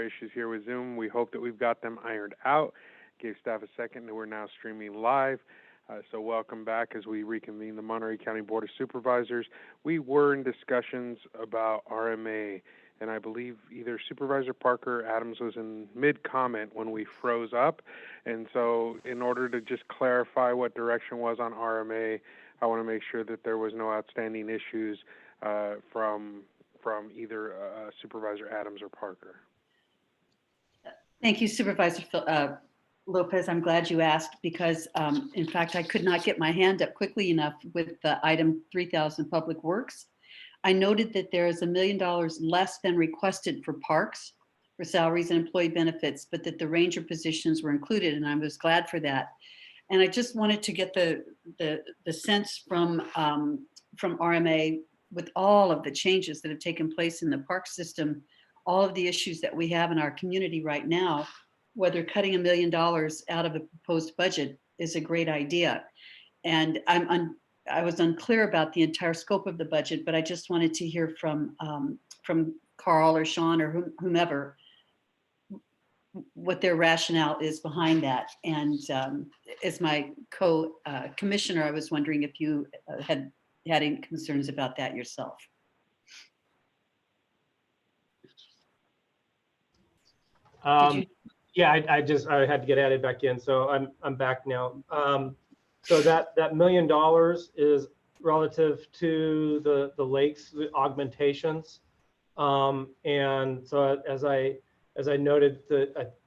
issues here with Zoom. We hope that we've got them ironed out. Gave staff a second, and we're now streaming live. So welcome back as we reconvene the Monterey County Board of Supervisors. We were in discussions about RMA, and I believe either Supervisor Parker or Adams was in mid-comment when we froze up. And so in order to just clarify what direction was on RMA, I want to make sure that there was no outstanding issues from either Supervisor Adams or Parker. Thank you, Supervisor Lopez. I'm glad you asked because, in fact, I could not get my hand up quickly enough with item 3000 Public Works. I noted that there is $1 million less than requested for parks, for salaries and employee benefits, but that the ranger positions were included, and I was glad for that. And I just wanted to get the sense from RMA with all of the changes that have taken place in the park system, all of the issues that we have in our community right now, whether cutting $1 million out of a proposed budget is a great idea. And I was unclear about the entire scope of the budget, but I just wanted to hear from Carl or Sean or whomever what their rationale is behind that. And as my co-commissioner, I was wondering if you had any concerns about that yourself. Yeah, I had to get added back in, so I'm back now. So that $1 million is relative to the lakes, the augmentations, and so as I noted,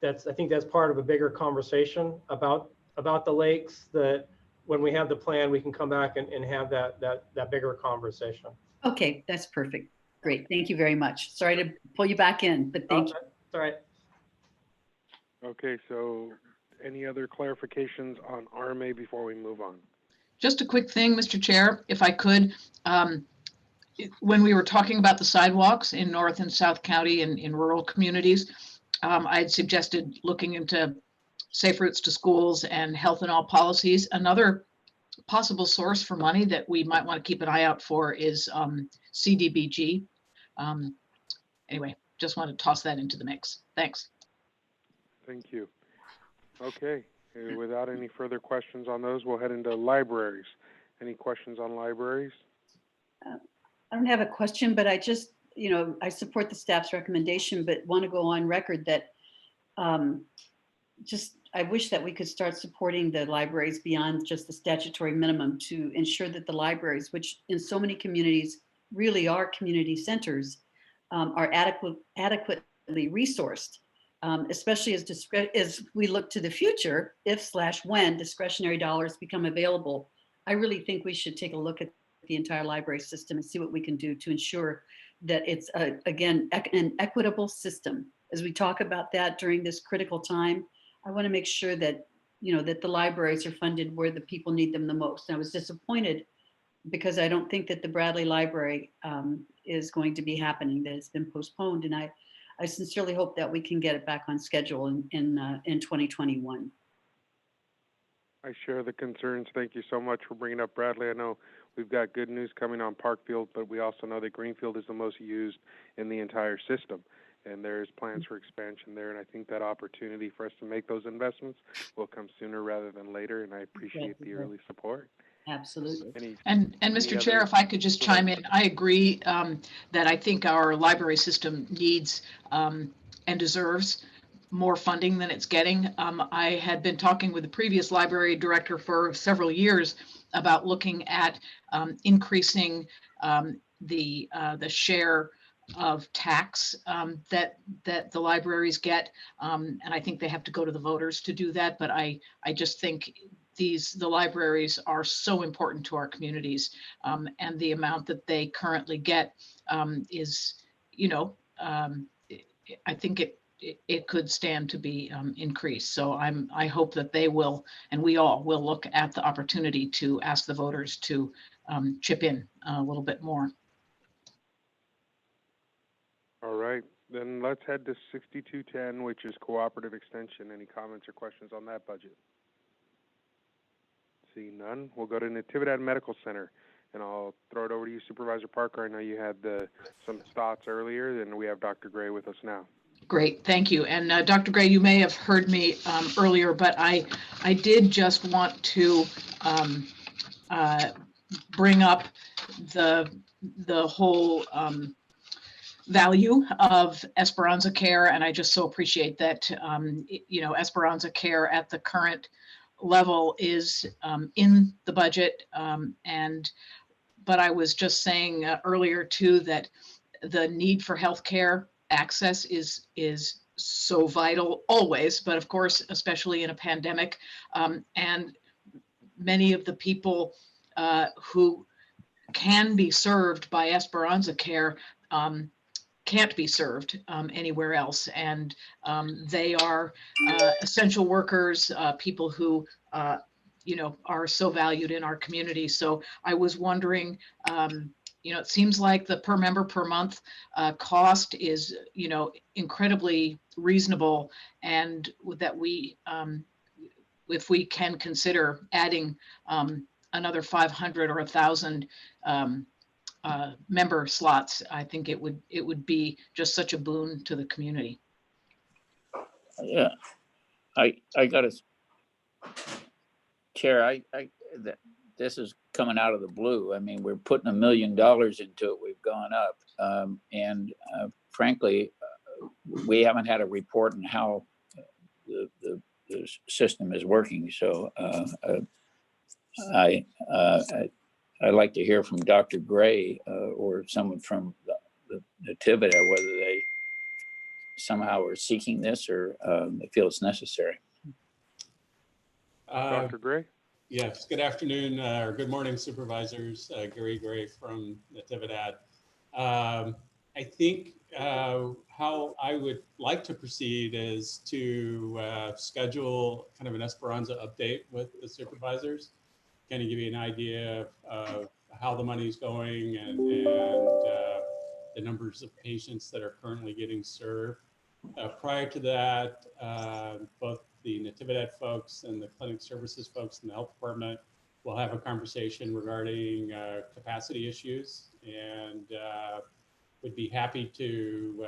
I think that's part of a bigger conversation about the lakes. That when we have the plan, we can come back and have that bigger conversation. Okay, that's perfect. Great, thank you very much. Sorry to pull you back in, but thank you. That's all right. Okay, so any other clarifications on RMA before we move on? Just a quick thing, Mr. Chair, if I could. When we were talking about the sidewalks in North and South County and in rural communities, I had suggested looking into safe routes to schools and health and all policies. Another possible source for money that we might want to keep an eye out for is CDBG. Anyway, just want to toss that into the mix. Thanks. Thank you. Okay, without any further questions on those, we'll head into libraries. Any questions on libraries? I don't have a question, but I just, I support the staff's recommendation, but want to go on record that I wish that we could start supporting the libraries beyond just the statutory minimum to ensure that the libraries, which in so many communities really are community centers, are adequately resourced. Especially as we look to the future, if/when discretionary dollars become available, I really think we should take a look at the entire library system and see what we can do to ensure that it's, again, an equitable system. As we talk about that during this critical time, I want to make sure that, that the libraries are funded where the people need them the most. And I was disappointed because I don't think that the Bradley Library is going to be happening, that it's been postponed. And I sincerely hope that we can get it back on schedule in 2021. I share the concerns. Thank you so much for bringing up Bradley. I know we've got good news coming on Parkfield, but we also know that Greenfield is the most used in the entire system. And there's plans for expansion there. And I think that opportunity for us to make those investments will come sooner rather than later. And I appreciate the early support. Absolutely. And Mr. Chair, if I could just chime in, I agree that I think our library system needs and deserves more funding than it's getting. I had been talking with the previous library director for several years about looking at increasing the share of tax that the libraries get, and I think they have to go to the voters to do that. But I just think the libraries are so important to our communities, and the amount that they currently get is, I think it could stand to be increased. So I hope that they will, and we all will look at the opportunity to ask the voters to chip in a little bit more. All right, then let's head to 6210, which is cooperative extension. Any comments or questions on that budget? See none. We'll go to Natividad Medical Center, and I'll throw it over to you, Supervisor Parker. I know you had some thoughts earlier, and we have Dr. Gray with us now. Great, thank you. And Dr. Gray, you may have heard me earlier, but I did just want to bring up the whole value of Esperanza Care, and I just so appreciate that Esperanza Care at the current level is in the budget, but I was just saying earlier too that the need for healthcare access is so vital always, but of course, especially in a pandemic, and many of the people who can be served by Esperanza Care can't be served anywhere else. And they are essential workers, people who, are so valued in our community. So I was wondering, it seems like the per member per month cost is, incredibly reasonable, and that we, if we can consider adding another 500 or 1,000 member slots, I think it would be just such a boon to the community. Yeah, I got to, Chair, this is coming out of the blue. I mean, we're putting $1 million into it. We've gone up. And frankly, we haven't had a report on how the system is working. So I'd like to hear from Dr. Gray or someone from the Nativita, whether they somehow are seeking this or they feel it's necessary. Dr. Gray? Yes, good afternoon or good morning, supervisors. Gary Gray from Natividad. I think how I would like to proceed is to schedule kind of an Esperanza update with the supervisors, kind of give you an idea of how the money's going and the numbers of patients that are currently getting served. Prior to that, both the Natividad folks and the clinic services folks in the health department will have a conversation regarding capacity issues, and would be happy to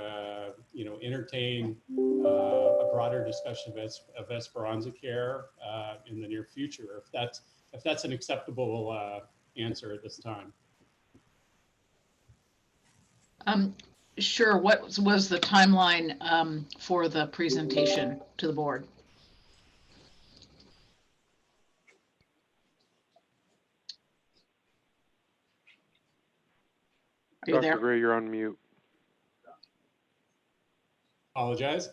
entertain a broader discussion of Esperanza Care in the near future, if that's an acceptable answer at this time. Sure. What was the timeline for the presentation to the board? Are you Dr. there? Gray, you're on mute. Apologize.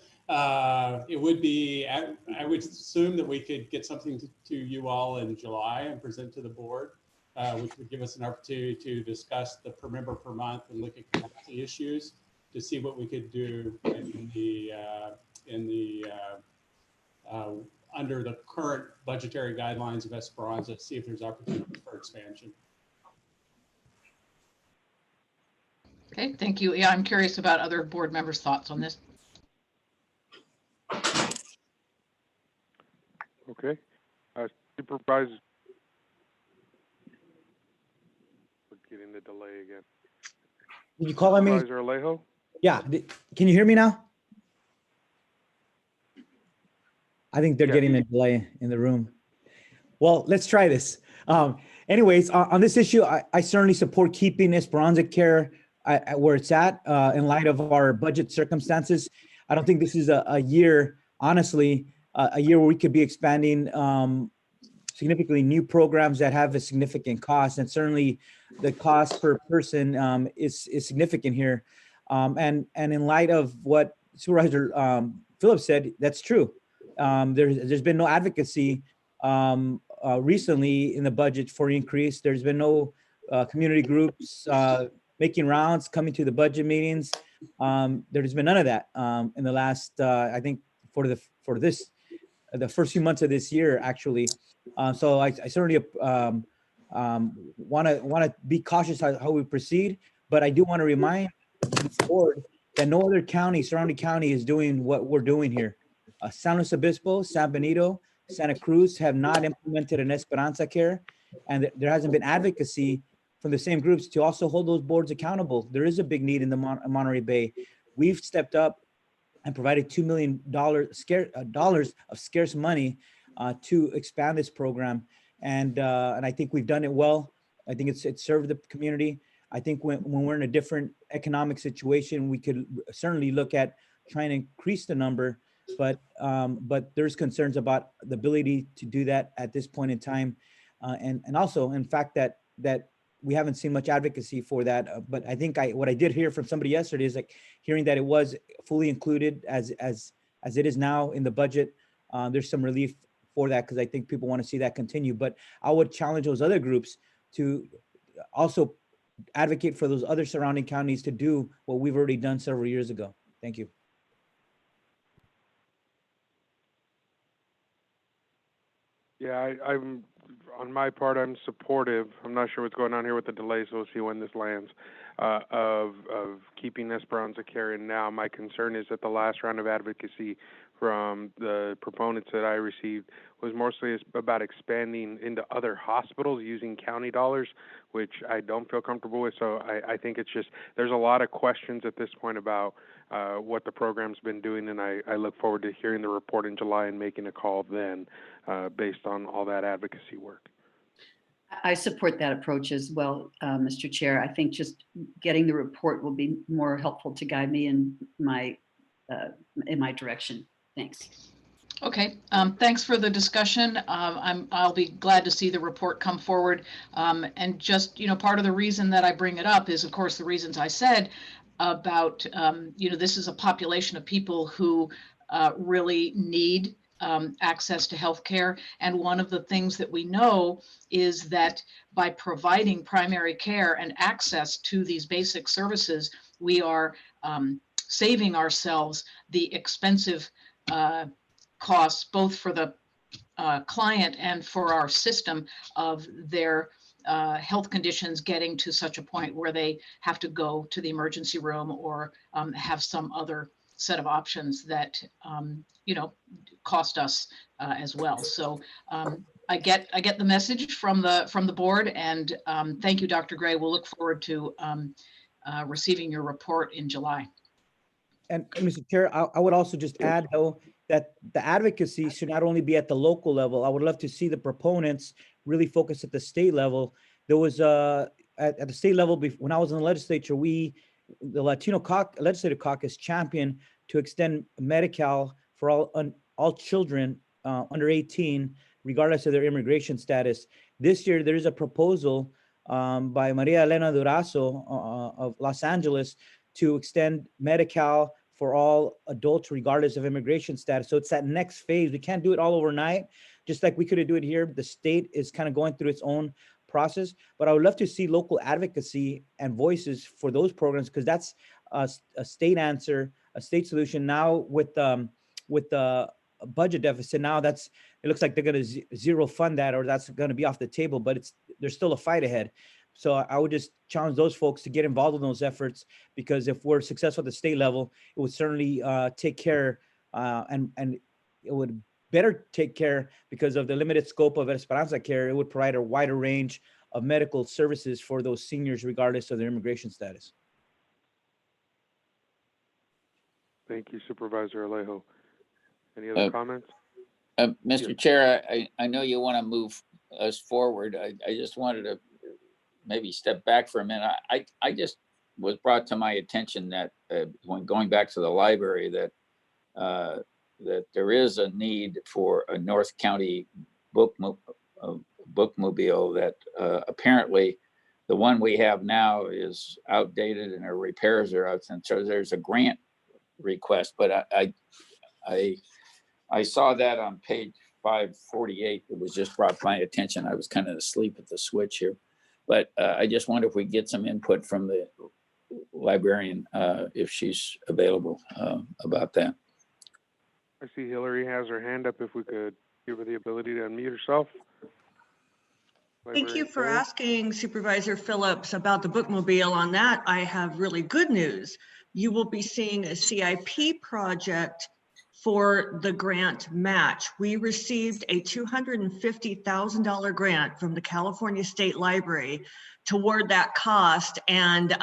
It would be, I would assume that we could get something to you all in July and present to the board, which would give us an opportunity to discuss the per member per month and look at capacity issues to see what we could do under the current budgetary guidelines of Esperanza, see if there's opportunity for expansion. Okay, thank you. Yeah, I'm curious about other board members' thoughts on this. Okay. Supervisor. We're getting the delay again. Did you call on me? Supervisor Alejo? Yeah. Can you hear me now? I think they're Yeah. getting a delay in the room. Well, let's try this. Anyways, on this issue, I certainly support keeping Esperanza Care where it's at in light of our budget circumstances. I don't think this is a year, honestly, a year where we could be expanding significantly new programs that have a significant cost, and certainly the cost per person is significant here. And in light of what Supervisor Phillips said, that's true. There's been no advocacy recently in the budget for increase. There's been no community groups making rounds, coming to the budget meetings. There's been none of that in the last, I think, for the first few months of this year, actually. So I certainly want to be cautious how we proceed, but I do want to remind the board that no other county, surrounding county, is doing what we're doing here. San Luis Obispo, San Benito, Santa Cruz have not implemented an Esperanza Care, and there hasn't been advocacy from the same groups to also hold those boards accountable. There is a big need in the Monterey Bay. We've stepped up and provided $2 million dollars of scarce money to expand this program. And I think we've done it well. I think it's served the community. I think when we're in a different economic situation, we could certainly look at trying to increase the number, but there's concerns about the ability to do that at this point in time. And also, in fact, that we haven't seen much advocacy for that. But I think what I did hear from somebody yesterday is like hearing that it was fully included as it is now in the budget. There's some relief for that because I think people want to see that continue. But I would challenge those other groups to also advocate for those other surrounding counties to do what we've already done several years ago. Thank you. Yeah, I'm on my part, I'm supportive. I'm not sure what's going on here with the delay, so we'll see when this lands, of keeping Esperanza Care in now. My concern is that the last round of advocacy from the proponents that I received was mostly about expanding into other hospitals using county dollars, which I don't feel comfortable with. So I think it's just, there's a lot of questions at this point about what the program's been doing, and I look forward to hearing the report in July and making a call then based on all that advocacy work. I support that approach as well, Mr. Chair. I think just getting the report will be more helpful to guide me in my direction. Thanks. Okay, thanks for the discussion. I'll be glad to see the report come forward. And just, part of the reason that I bring it up is, of course, the reasons I said about, this is a population of people who really need access to healthcare. And one of the things that we know is that by providing primary care and access to these basic services, we are saving ourselves the expensive costs, both for the client and for our system, of their health conditions getting to such a point where they have to go to the emergency room or have some other set of options that cost us as well. So I get the message from the board, and thank you, Dr. Gray. We'll look forward to receiving your report in July. And Mr. Chair, I would also just add, though, that the advocacy should not only be at the local level. I would love to see the proponents really focus at the state level. There was at the state level, when I was in the legislature, the Latino Legislative Caucus championed to extend Medi-Cal for all children under 18, regardless of their immigration status. This year, there is a proposal by Maria Elena Durazo of Los Angeles to extend Medi-Cal for all adults, regardless of immigration status. So it's that next phase. We can't do it all overnight, just like we could do it here. The state is kind of going through its own process, but I would love to see local advocacy and voices for those programs, because that's a state answer, a state solution. Now with the budget deficit, now it looks like they're going to zero fund that, or that's going to be off the table, but there's still a fight ahead. So I would just challenge those folks to get involved in those efforts, because if we're successful at the state level, it would certainly take care and it would better take care, because of the limited scope of Esperanza Care. It would provide a wider range of medical services for those seniors, regardless of their immigration status. Thank you, Supervisor Alejo. Any other comments? Mr. Chair, I know you want to move us forward. I just wanted to maybe step back for a minute. I just was brought to my attention that when going back to the library, that there is a need for a North County bookmobile that apparently the one we have now is outdated and our repairs are out. And so there's a grant request, but I saw that on page 548. It was just brought to my attention. I was kind of asleep at the switch here. But I just wonder if we get some input from the librarian, if she's available, about that. I see Hillary has her hand up. If we could give her the ability to unmute herself. Thank you for asking Supervisor Phillips about the bookmobile. On that, I have really good news. You will be seeing a CIP project for the grant match. We received a $250,000 grant from the California State Library toward that cost, and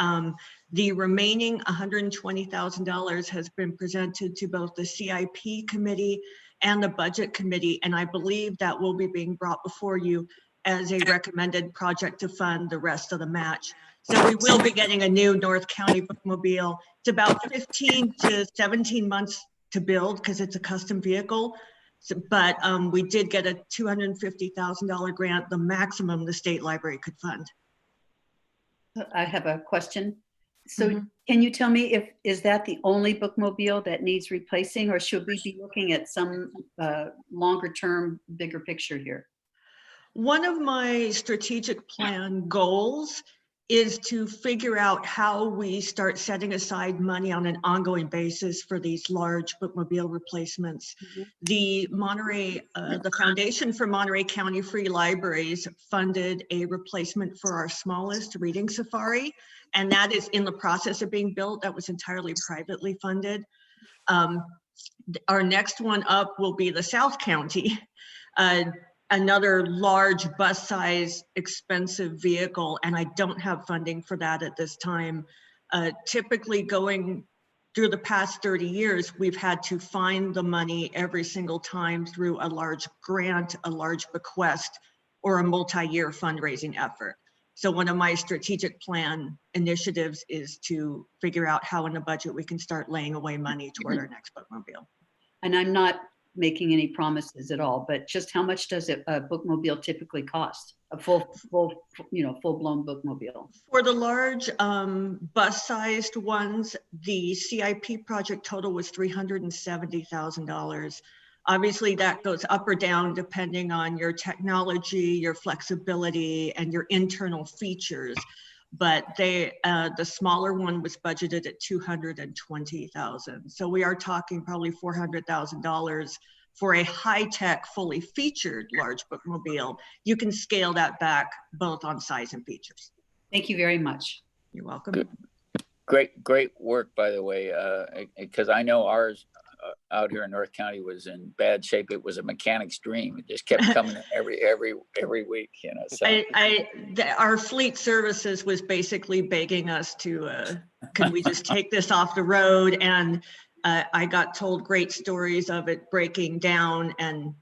The remaining $120,000 has been presented to both the CIP committee and the budget committee, and I believe that will be being brought before you as a recommended project to fund the rest of the match. So we will be getting a new North County bookmobile. It's about 15 to 17 months to build because it's a custom vehicle. So, but we did get a $250,000 grant, the maximum the state library could fund. I have a question. So can you tell me is that the only bookmobile that needs replacing, or should we be looking at some longer term, bigger picture here? One of my strategic plan goals is to figure out how we start setting aside money on an ongoing basis for these large bookmobile replacements. The Monterey, the Foundation for Monterey County Free Libraries funded a replacement for our smallest reading safari, and that is in the process of being built. That was entirely privately funded. Our next one up will be the South County. Another large bus size expensive vehicle, and I don't have funding for that at this time. Typically going through the past 30 years, we've had to find the money every single time through a large grant, a large bequest, or a multi-year fundraising effort. So one of my strategic plan initiatives is to figure out how in the budget we can start laying away money toward our next bookmobile. And I'm not making any promises at all, but just how much does a bookmobile typically cost? A full-blown bookmobile? For the large bus-sized ones, the CIP project total was $370,000. Obviously, that goes up or down depending on your technology, your flexibility, and your internal features. But the smaller one was budgeted at $220,000. So we are talking probably $400,000 for a high-tech, fully featured large bookmobile. You can scale that back both on size and features. Thank you very much. You're welcome. Good. Great work, by the way, because I know ours out here in North County was in bad shape. It was a mechanic's dream. It just kept coming every week, you know. So. Our fleet services was basically begging us to, can we just take this off the road? And I got told great stories of it breaking down and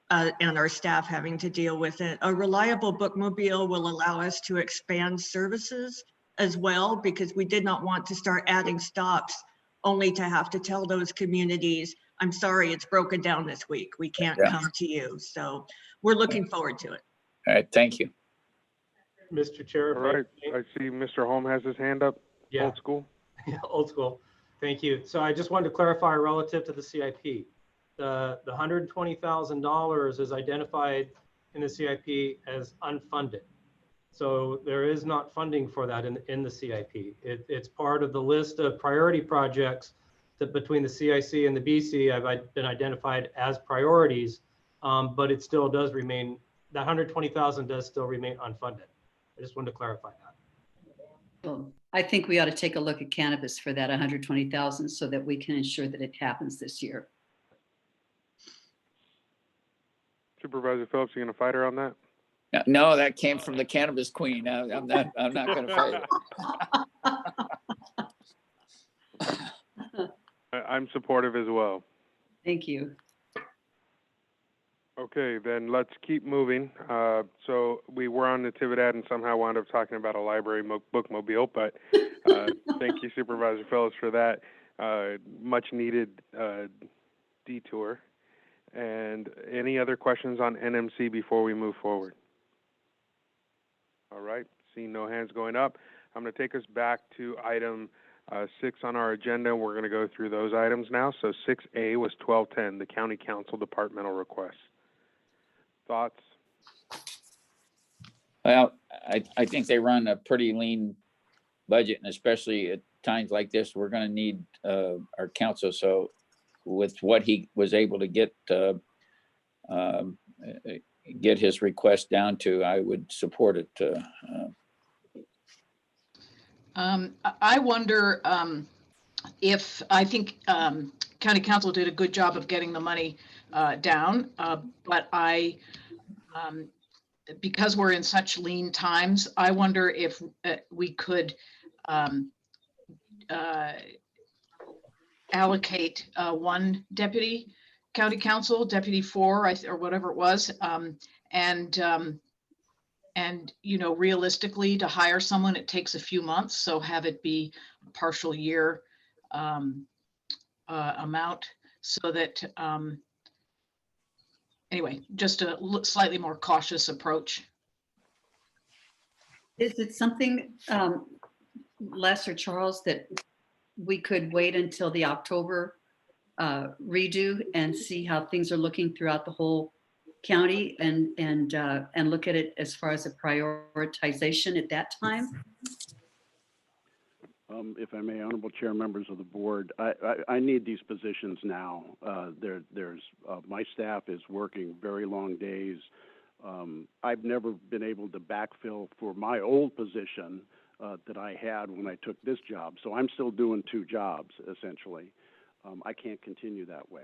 our staff having to deal with it. A reliable bookmobile will allow us to expand services as well, because we did not want to start adding stops only to have to tell those communities, I'm sorry, it's broken down this week. We can't come to you. So we're looking forward to it. All right, thank you. Mr. Chair. All right, I see Mr. Holm has his hand up. Yeah. Old school. Old school. Thank you. So I just wanted to clarify relative to the CIP. The $120,000 is identified in the CIP as unfunded. So there is not funding for that in the CIP. It's part of the list of priority projects that between the CIC and the BC have been identified as priorities, but it still does remain, that $120,000 does still remain unfunded. I just wanted to clarify that. Well, I think we ought to take a look at cannabis for that 120,000 so that we can ensure that it happens this year. Supervisor Phillips, you gonna fight her on that? No, that came from the cannabis queen. I'm not going to fight it. I'm supportive as well. Thank you. Okay, then let's keep moving. So we were on Natividad and somehow wound up talking about a library bookmobile, but thank you, Supervisor Phillips, for that much needed detour. And any other questions on NMC before we move forward? All right, seeing no hands going up, I'm going to take us back to item 6 on our agenda. We're going to go through those items now. So 6A was 1210, the County Council departmental request. Thoughts? Well, I think they run a pretty lean budget, and especially at times like this, we're going to need our council. So with what he was able to get his request down to, I would support it. I wonder if, I think County Council did a good job of getting the money down, but because we're in such lean times, I wonder if we could allocate one deputy county council, deputy 4, or whatever it was. And realistically, to hire someone, it takes a few months. So have it be a partial year amount, so that anyway, just a slightly more cautious approach. Is it something, Les or Charles, that we could wait until the October redo and see how things are looking throughout the whole county and look at it as far as a prioritization at that time? If I may, honorable chair, members of the board, I need these positions now. My staff is working very long days. I've never been able to backfill for my old position that I had when I took this job. So I'm still doing 2 jobs, essentially. I can't continue that way.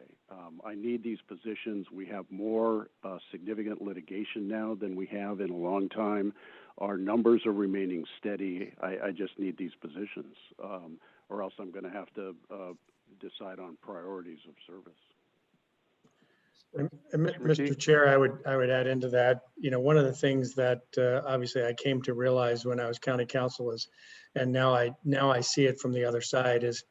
I need these positions. We have more significant litigation now than we have in a long time. Our numbers are remaining steady. I just need these positions, or else I'm going to have to decide on priorities of service. Mr. Chair, I would add into that, one of the things that obviously I came to realize when I was county council is, and now I see it from the other side, is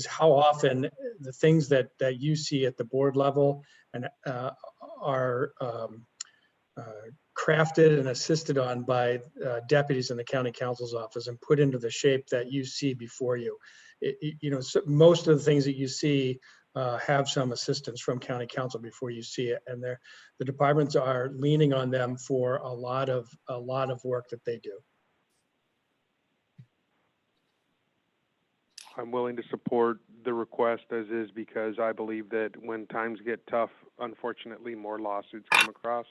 how often the things that you see at the board level and are crafted and assisted on by deputies in the county counsel's office and put into the shape that you see before you. Most of the things that you see have some assistance from county council before you see it, and the departments are leaning on them for a lot of work that they do. I'm willing to support the request as is, because I believe that when times get tough, unfortunately, more lawsuits come across.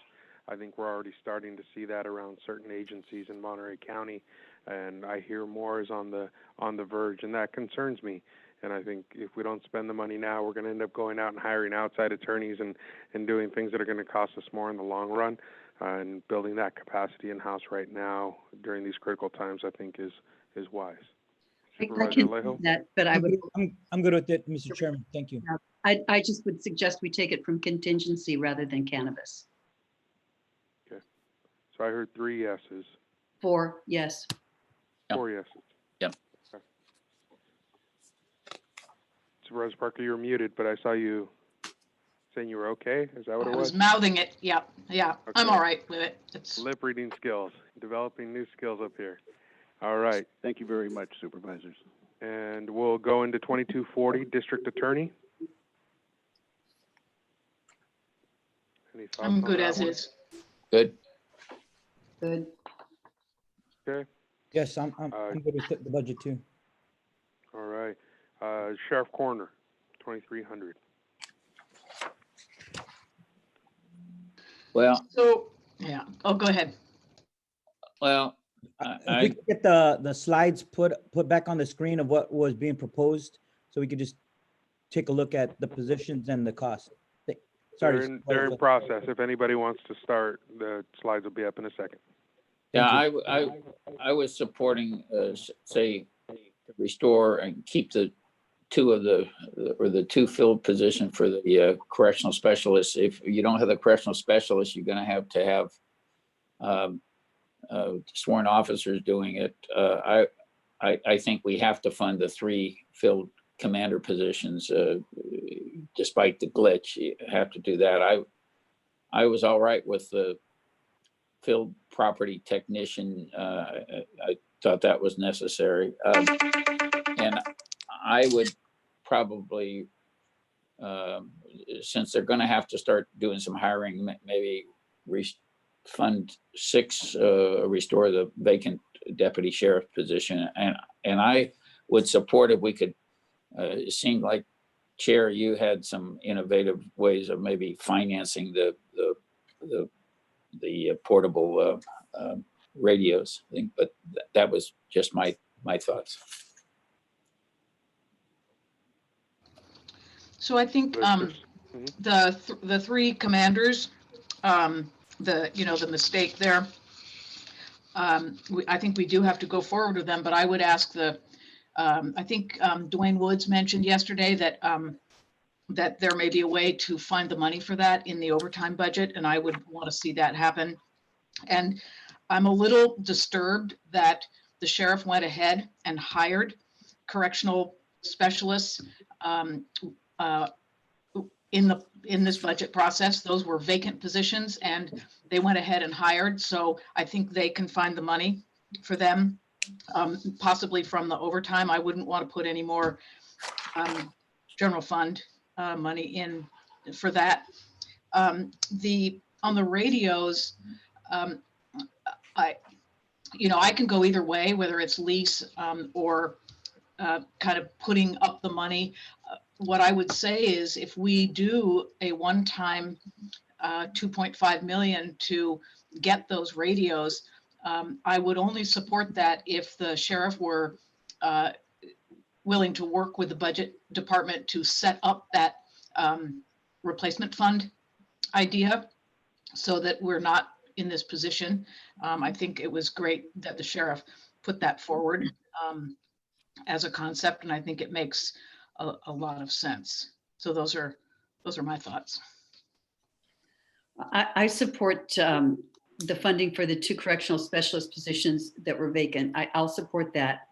I think we're already starting to see that around certain agencies in Monterey County, and I hear more is on the verge, and that concerns me. And I think if we don't spend the money now, we're going to end up going out and hiring outside attorneys and doing things that are going to cost us more in the long run. And building that capacity in-house right now during these critical times, I think is wise. I Supervisor can Alejo? see that, but I would, I'm good with it, Mr. Chairman. Thank you. I just would suggest we take it from contingency rather than cannabis. Okay. So I heard 3 yeses. 4, yes. 4 yeses. Yep. Okay. Supervisor Parker, you were muted, but I saw you saying you were okay. Is that what it I was? was mouthing it. Yeah. Okay. I'm all right with it. It's Lip reading skills, developing new skills up here. All right. Thank you very much, supervisors. And we'll go into 2240, District Attorney. Any thoughts I'm on good that as one? is. Good. Good. Okay. Yes, I'm good with the budget too. All right. Sheriff Coroner, 2300. Well, So, yeah. Oh, go ahead. well, If we could get the slides put back on the screen of what was being proposed, so we could just take a look at the positions and the cost. Sorry. They're in process. If anybody wants to start, the slides will be up in a second. yeah, I was supporting, say, to restore and keep the 2 filled position for the correctional specialists. If you don't have the correctional specialist, you're going to have sworn officers doing it. I think we have to fund the 3 filled commander positions, despite the glitch. You have to do that. I was all right with the field property technician. I thought that was necessary. And I would probably, since they're going to have to start doing some hiring, maybe fund 6, restore the vacant deputy sheriff position. And I would support if we could, it seemed like, Chair, you had some innovative ways of maybe financing the portable radios thing, but that was just my thoughts. So I think the 3 commanders, the mistake there, I think we do have to go forward with them, but I would ask the I think Dwayne Woods mentioned yesterday that that there may be a way to find the money for that in the overtime budget, and I would want to see that happen. And I'm a little disturbed that the sheriff went ahead and hired correctional specialists in this budget process. Those were vacant positions and they went ahead and hired. So I think they can find the money for them, possibly from the overtime. I wouldn't want to put any more general fund money in for that. On the radios, I can go either way, whether it's lease or kind of putting up the money. What I would say is if we do a one-time 2.5 million to get those radios, I would only support that if the sheriff were willing to work with the budget department to set up that replacement fund idea so that we're not in this position. I think it was great that the sheriff put that forward as a concept, and I think it makes a lot of sense. So those are my thoughts. I support the funding for the 2 correctional specialist positions that were vacant. I'll support that.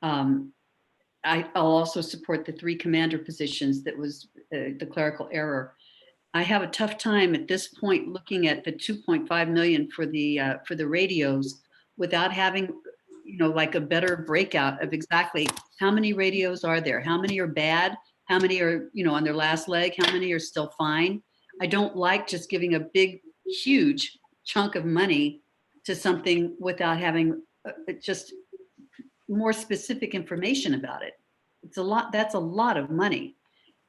I'll also support the 3 commander positions that was the clerical error. I have a tough time at this point looking at the 2.5 million for the radios without having, like a better breakout of exactly how many radios are there, how many are bad, how many are, on their last leg, how many are still fine. I don't like just giving a big, huge chunk of money to something without having just more specific information about it. It's a lot. That's a lot of money.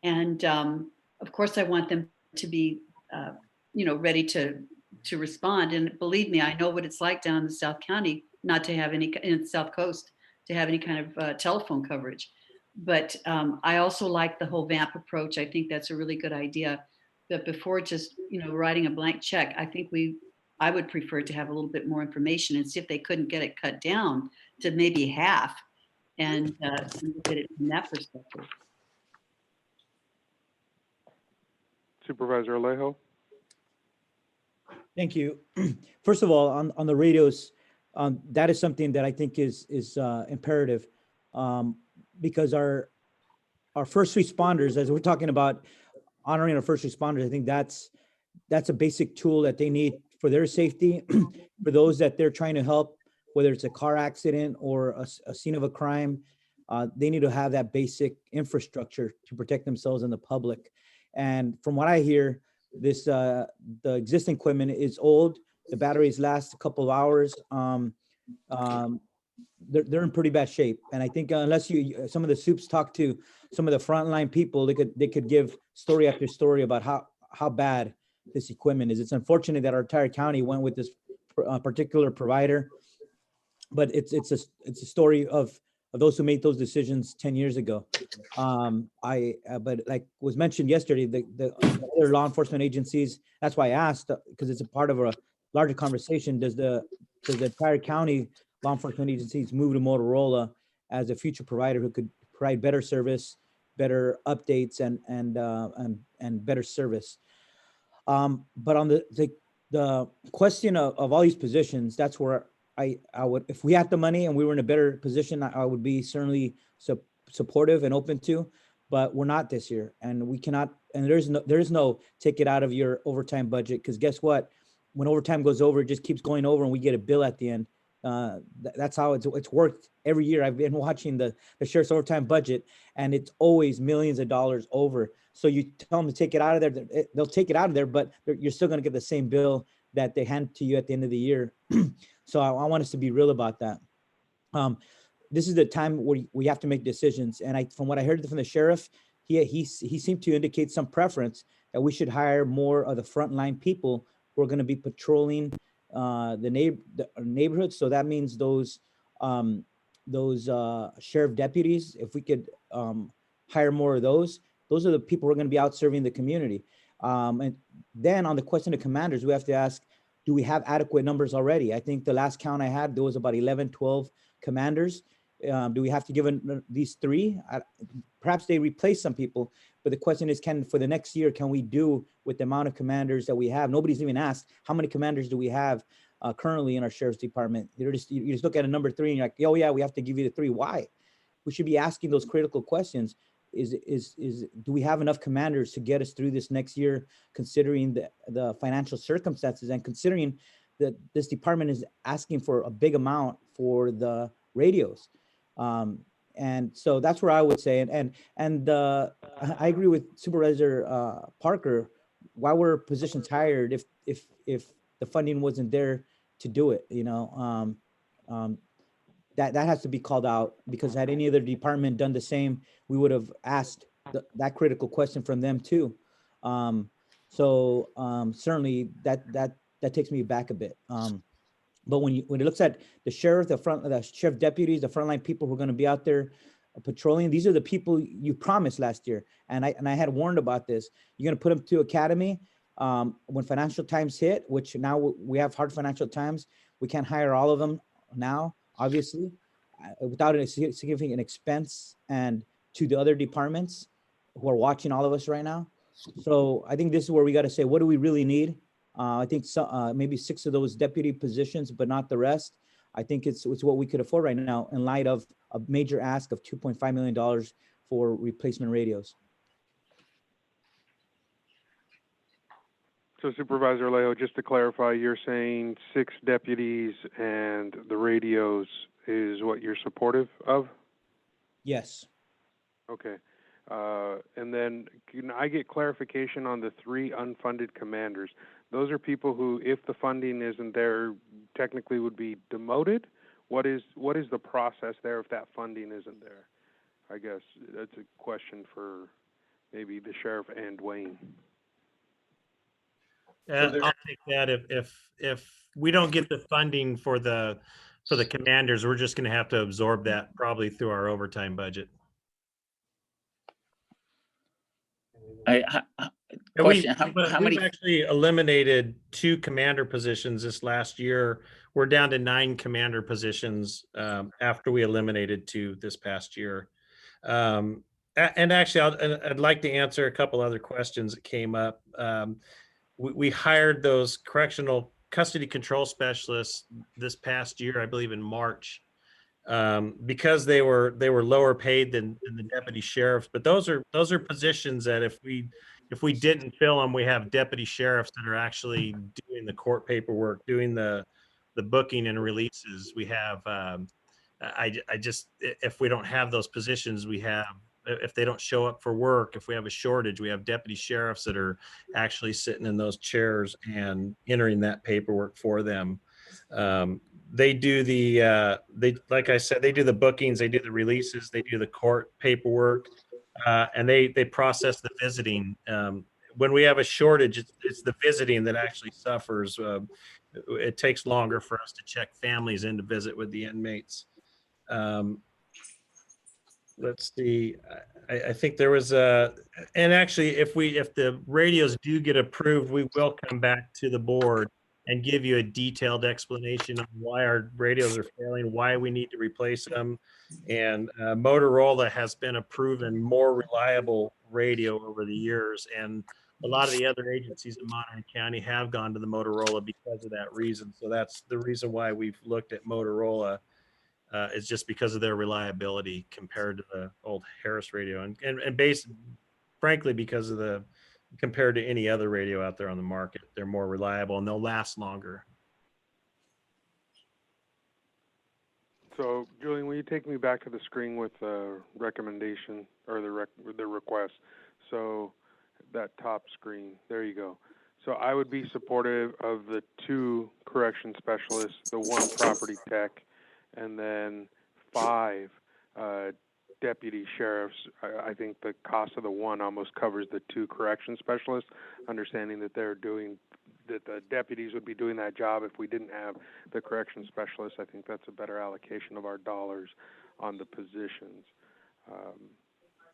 And of course I want them to be, ready to respond. And believe me, I know what it's like down in the South County, not to have any, in the South Coast, to have any kind of telephone coverage. But I also like the whole VAMP approach. I think that's a really good idea. But before just, writing a blank check, I think I would prefer to have a little bit more information and see if they couldn't get it cut down to maybe half and look at it from that perspective. Supervisor Alejo? Thank you. First of all, on the radios, that is something that I think is imperative because our first responders, as we're talking about honoring our first responders, I think that's a basic tool that they need for their safety, for those that they're trying to help, whether it's a car accident or a scene of a crime. They need to have that basic infrastructure to protect themselves and the public. And from what I hear, the existing equipment is old. The batteries last a couple of hours. They're in pretty bad shape. And I think unless some of the soups talk to some of the frontline people, they could give story after story about how bad this equipment is. It's unfortunate that our entire county went with this particular provider, but it's a story of those who made those decisions 10 years ago. But like was mentioned yesterday, the other law enforcement agencies, that's why I asked, because it's a part of a larger conversation. Does the entire county law enforcement agencies move to Motorola as a future provider who could provide better service, better updates, and better service? But on the question of all these positions, that's where I would, if we had the money and we were in a better position, I would be certainly supportive and open to, but we're not this year, and we cannot, and there is no take it out of your overtime budget, because guess what? When overtime goes over, it just keeps going over and we get a bill at the end. That's how it's worked every year. I've been watching the sheriff's overtime budget, and it's always millions of dollars over. So you tell them to take it out of there, they'll take it out of there, but you're still going to get the same bill that they hand to you at the end of the year. So I want us to be real about that. This is the time where we have to make decisions. And from what I heard from the sheriff, he seemed to indicate some preference that we should hire more of the frontline people who are going to be patrolling the neighborhoods. So that means those sheriff deputies. If we could hire more of those are the people who are going to be out serving the community. And then on the question of commanders, we have to ask, do we have adequate numbers already? I think the last count I had, there was about 11, 12 commanders. Do we have to give these three? Perhaps they replace some people, but the question is, for the next year, can we do with the amount of commanders that we have? Nobody's even asked, how many commanders do we have currently in our sheriff's department? You just look at a number 3 and you're like, oh yeah, we have to give you the 3. Why? We should be asking those critical questions. Do we have enough commanders to get us through this next year, considering the financial circumstances and considering that this department is asking for a big amount for the radios? And so that's where I would say, and I agree with Supervisor Parker. Why were positions hired if the funding wasn't there to do it? That has to be called out, because had any other department done the same, we would have asked that critical question from them too. Certainly that takes me back a bit. But when it looks at the sheriff, the sheriff deputies, the frontline people who are going to be out there patrolling, these are the people you promised last year, and I had warned about this. You're going to put them to academy when financial times hit, which now we have hard financial times. We can't hire all of them now, obviously, without a significant expense and to the other departments who are watching all of us right now. So I think this is where we got to say, what do we really need? I think maybe 6 of those deputy positions, but not the rest. I think it's what we could afford right now in light of a major ask of $2.5 million for replacement radios. So Supervisor Alejo, just to clarify, you're saying 6 deputies and the radios is what you're supportive of? Yes. Okay. And then can I get clarification on the 3 unfunded commanders? Those are people who, if the funding isn't there, technically would be demoted. What is the process there if that funding isn't there? I guess that's a question for maybe the sheriff and Wayne. I'll take that. If we don't get the funding for the commanders, we're just going to have to absorb that probably through our overtime budget. We've actually eliminated 2 commander positions this last year. We're down to 9 commander positions after we eliminated 2 this past year. And actually, I'd like to answer a couple other questions that came up. We hired those correctional custody control specialists this past year, I believe in March, because they were lower paid than the deputy sheriffs. But those are positions that if we didn't fill them, we have deputy sheriffs that are actually doing the court paperwork, doing the booking and releases. We have if we don't have those positions, if they don't show up for work, if we have a shortage, we have deputy sheriffs that are actually sitting in those chairs and entering that paperwork for them. They do like I said, they do the bookings, they do the releases, they do the court paperwork, and they process the visiting. When we have a shortage, it's the visiting that actually suffers. It takes longer for us to check families in to visit with the inmates. Let's see. I think there was and actually, if the radios do get approved, we will come back to the board and give you a detailed explanation of why our radios are failing, why we need to replace them. And Motorola has been a proven more reliable radio over the years, and a lot of the other agencies in Monterey County have gone to the Motorola because of that reason. So that's the reason why we've looked at Motorola. It's just because of their reliability compared to the old Harris radio, and frankly, because of compared to any other radio out there on the market, they're more reliable and they'll last longer. So, Julian, will you take me back to the screen with the recommendation or the request? So, that top screen, there you go. So, I would be supportive of the 2 correction specialists, the 1 property tech, and then 5 deputy sheriffs. I think the cost of the 1 almost covers the 2 correction specialists, understanding that the deputies would be doing that job if we didn't have the correction specialists. I think that's a better allocation of our dollars on the positions.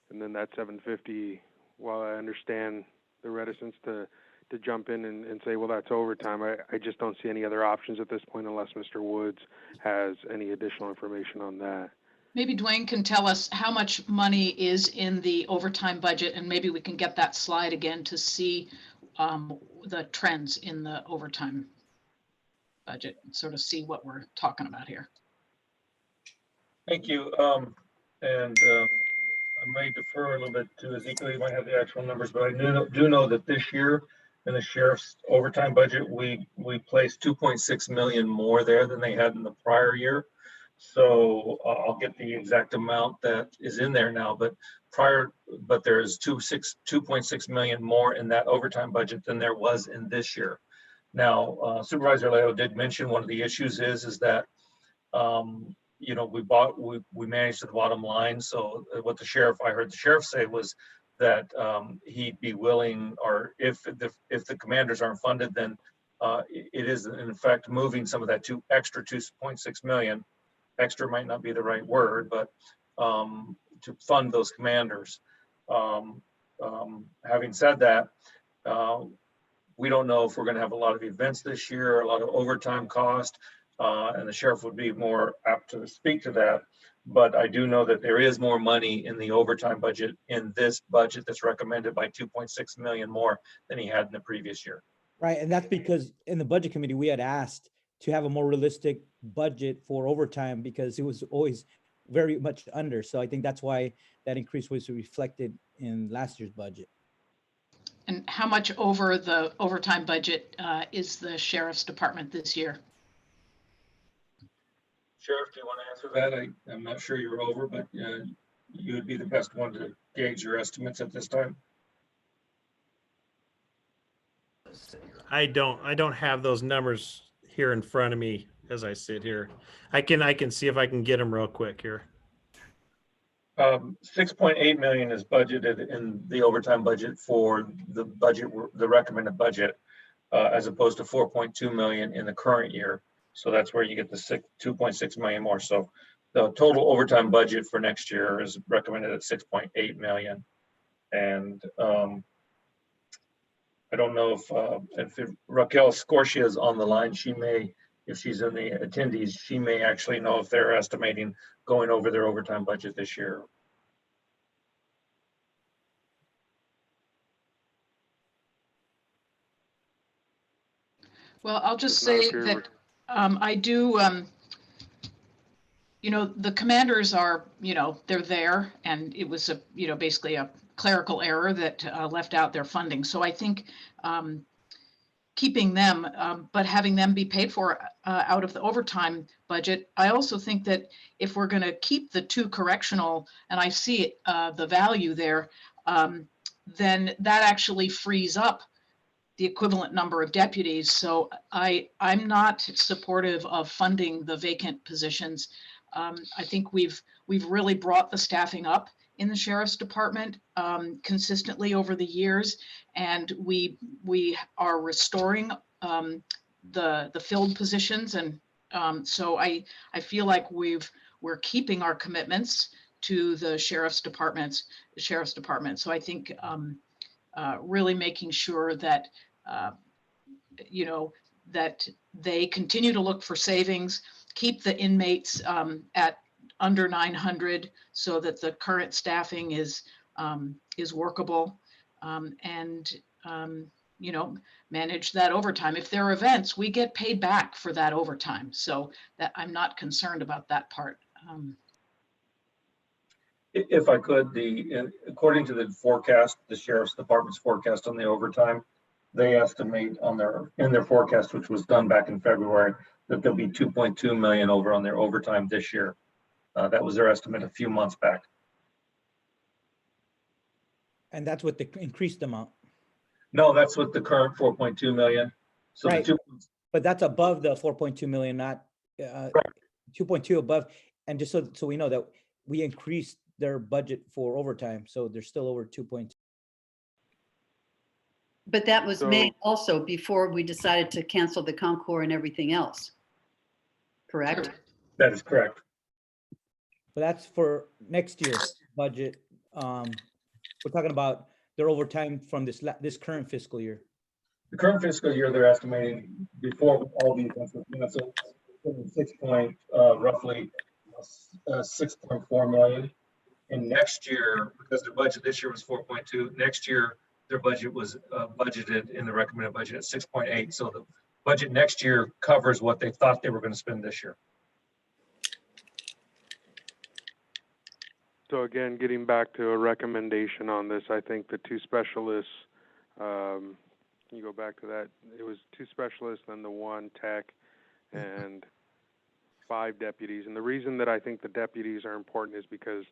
And then that 750, while I understand the reticence to jump in and say, well, that's overtime, I just don't see any other options at this point unless Mr. Woods has any additional information on that. Maybe Dwayne can tell us how much money is in the overtime budget, and maybe we can get that slide again to see the trends in the overtime budget, and sort of see what we're talking about here. Thank you. I might defer a little bit to Ezekiel. You might have the actual numbers, but I do know that this year in the sheriff's overtime budget, we placed 2.6 million more there than they had in the prior year. So I'll get the exact amount that is in there now, but there's 2.6 million more in that overtime budget than there was in this year. Now, Supervisor Leo did mention one of the issues is that you know, we managed to the bottom line. So what I heard the sheriff say was that he'd be willing, or if the commanders aren't funded, then it is in fact moving some of that to extra 2.6 million. Extra might not be the right word, but to fund those commanders. Having said that, we don't know if we're going to have a lot of events this year, a lot of overtime cost, and the sheriff would be more apt to speak to that. But I do know that there is more money in the overtime budget in this budget that's recommended by 2.6 million more than he had in the previous year. Right, and that's because in the budget committee, we had asked to have a more realistic budget for overtime because it was always very much under. So I think that's why that increase was reflected in last year's budget. And how much over the overtime budget is the sheriff's department this year? Sheriff, do you want to answer that? I'm not sure you're over, but you would be the best one to gauge your estimates at this time. I don't have those numbers here in front of me as I sit here. I can see if I can get them real quick here. 6.8 million is budgeted in the overtime budget for the recommended budget, as opposed to 4.2 million in the current year. So that's where you get the 2.6 million more. So the total overtime budget for next year is recommended at 6.8 million. And I don't know if Raquel Scorsia is on the line. She may, if she's in the attendees, she may actually know if they're estimating going over their overtime budget this year. Well, I'll just say that I do, you know, the commanders are, you know, they're there, and it was a, you know, basically a clerical error that left out their funding. So I think keeping them, but having them be paid for out of the overtime budget. I also think that if we're going to keep the two correctional, and I see the value there, then that actually frees up the equivalent number of deputies. So I'm not supportive of funding the vacant positions. I think we've really brought the staffing up in the sheriff's department consistently over the years, and we are restoring the filled positions, and so I feel like we're keeping our commitments to the sheriff's department. So I think really making sure that you know, that they continue to look for savings, keep the inmates at under 900 so that the current staffing is workable, and you know, manage that overtime. If there are events, we get paid back for that overtime, so that I'm not concerned about that part. If I could, according to the forecast, the sheriff's department's forecast on the overtime, they estimate in their forecast, which was done back in February, that there'll be 2.2 million over on their overtime this year. That was their estimate a few months back. And that's what the increased amount. No, that's what the current 4.2 million. So right. But that's above the 4.2 million, not 2.2 above. And just so we know that we increased their budget for overtime, so they're still over 2.2. But that was made also before we decided to cancel the Concours and everything else, correct? That is correct. But that's for next year's budget. We're talking about their overtime from this current fiscal year. The current fiscal year, they're estimating before all these, so 6 point roughly 6.4 million. And next year, because their budget this year was 4.2, next year their budget was budgeted in the recommended budget at 6.8. So the budget next year covers what they thought they were going to spend this year. So again, getting back to a recommendation on this, I think the 2 specialists, can you go back to that? It was 2 specialists, then the 1 tech, and 5 deputies. And the reason that I think the deputies are important is because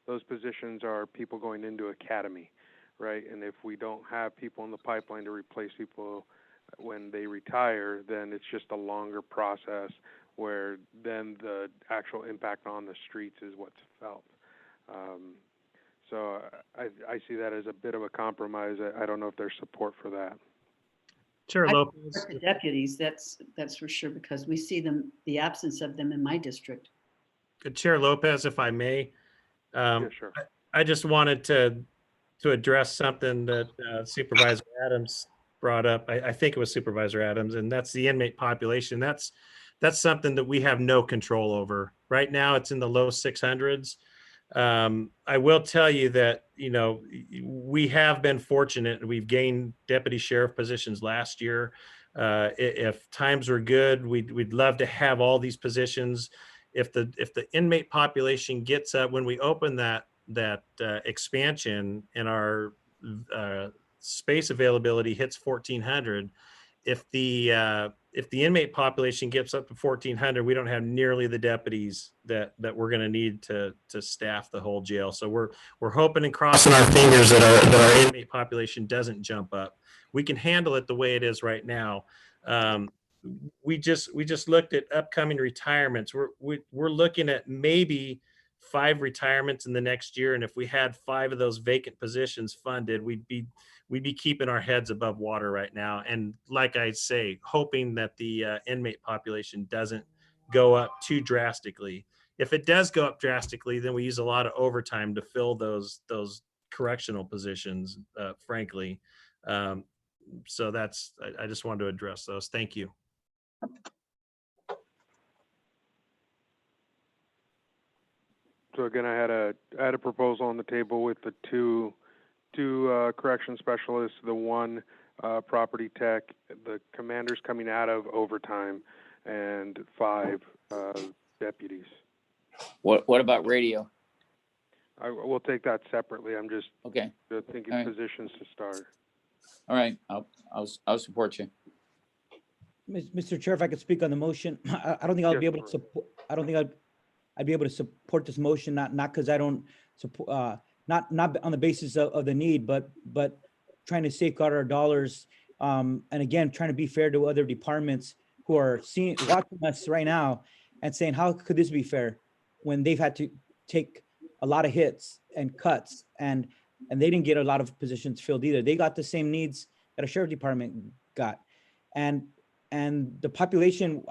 those positions are people going into academy, right? And if we don't have people in the pipeline to replace people when they retire, then it's just a longer process where then the actual impact on the streets is what's felt. So I see that as a bit of a compromise. I don't know if there's support for that. Chair I Lopez. support the deputies, that's for sure, because we see them, the absence of them in my district. Chair Lopez, if I may. Yeah, sure. I just wanted to address something that Supervisor Adams brought up. I think it was Supervisor Adams, and that's the inmate population. That's something that we have no control over. Right now, it's in the low 600s. I will tell you that, we have been fortunate. We've gained deputy sheriff positions last year. If times were good, we'd love to have all these positions. If the inmate population gets up, when we open that expansion and our space availability hits 1,400, if the inmate population gets up to 1,400, we don't have nearly the deputies that we're going to need to staff the whole jail. So we're hoping and crossing our fingers that our inmate population doesn't jump up. We can handle it the way it is right now. We just looked at upcoming retirements. We're looking at maybe 5 retirements in the next year, and if we had 5 of those vacant positions funded, we'd be keeping our heads above water right now. And like I say, hoping that the inmate population doesn't go up too drastically. If it does go up drastically, then we use a lot of overtime to fill those correctional positions, frankly. So I just wanted to address those. Thank you. So again, I had a proposal on the table with the two correction specialists, the 1 property tech, the commanders coming out of overtime, and 5 deputies. What about radio? We'll take that separately. I'm just Okay. thinking All right. positions to start. All right. I'll support you. Mr. Chair, if I could speak on the motion, I don't think I'll Yes, be able to support. I don't think I'd be able to support this motion. Not because I don't support. Not on the basis of the need, but trying to safeguard our dollars. And again, trying to be fair to other departments who are watching us right now and saying, how could this be fair when they've had to take a lot of hits and cuts and they didn't get a lot of positions filled either. They got the same needs that a sheriff department got. And the population,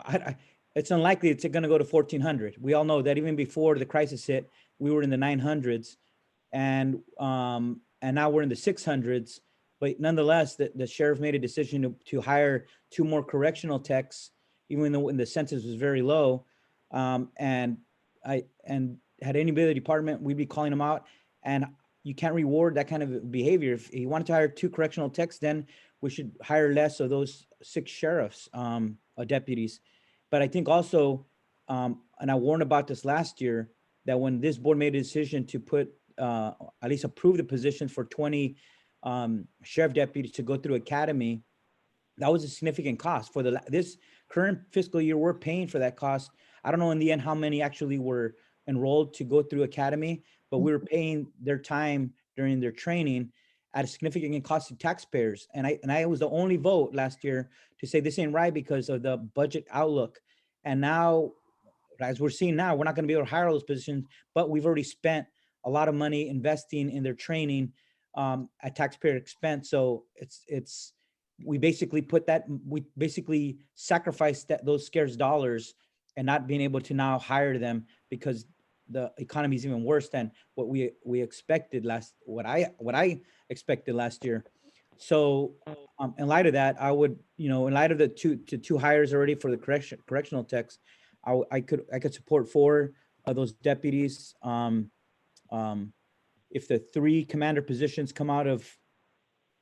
it's unlikely it's going to go to 1,400. We all know that even before the crisis hit, we were in the 900s. And now we're in the 600s, but nonetheless, the sheriff made a decision to hire 2 more correctional techs, even though the census was very low. And had anybody in the department, we'd be calling them out. And you can't reward that kind of behavior. If he wanted to hire 2 correctional techs, then we should hire less of those 6 sheriffs, deputies. But I think also, and I warned about this last year, that when this board made a decision to put at least approve the position for 20 sheriff deputies to go through academy, that was a significant cost for this current fiscal year. We're paying for that cost. I don't know in the end how many actually were enrolled to go through academy, but we were paying their time during their training at a significant cost to taxpayers. And I was the only vote last year to say this ain't right because of the budget outlook. And now, as we're seeing now, we're not going to be able to hire those positions, but we've already spent a lot of money investing in their training at taxpayer expense. So we basically sacrificed those scarce dollars and not being able to now hire them because the economy is even worse than what we expected what I expected last year. So in light of that, I would, in light of the two hires already for the correctional techs, I could support 4 those deputies. If the 3 commander positions come out of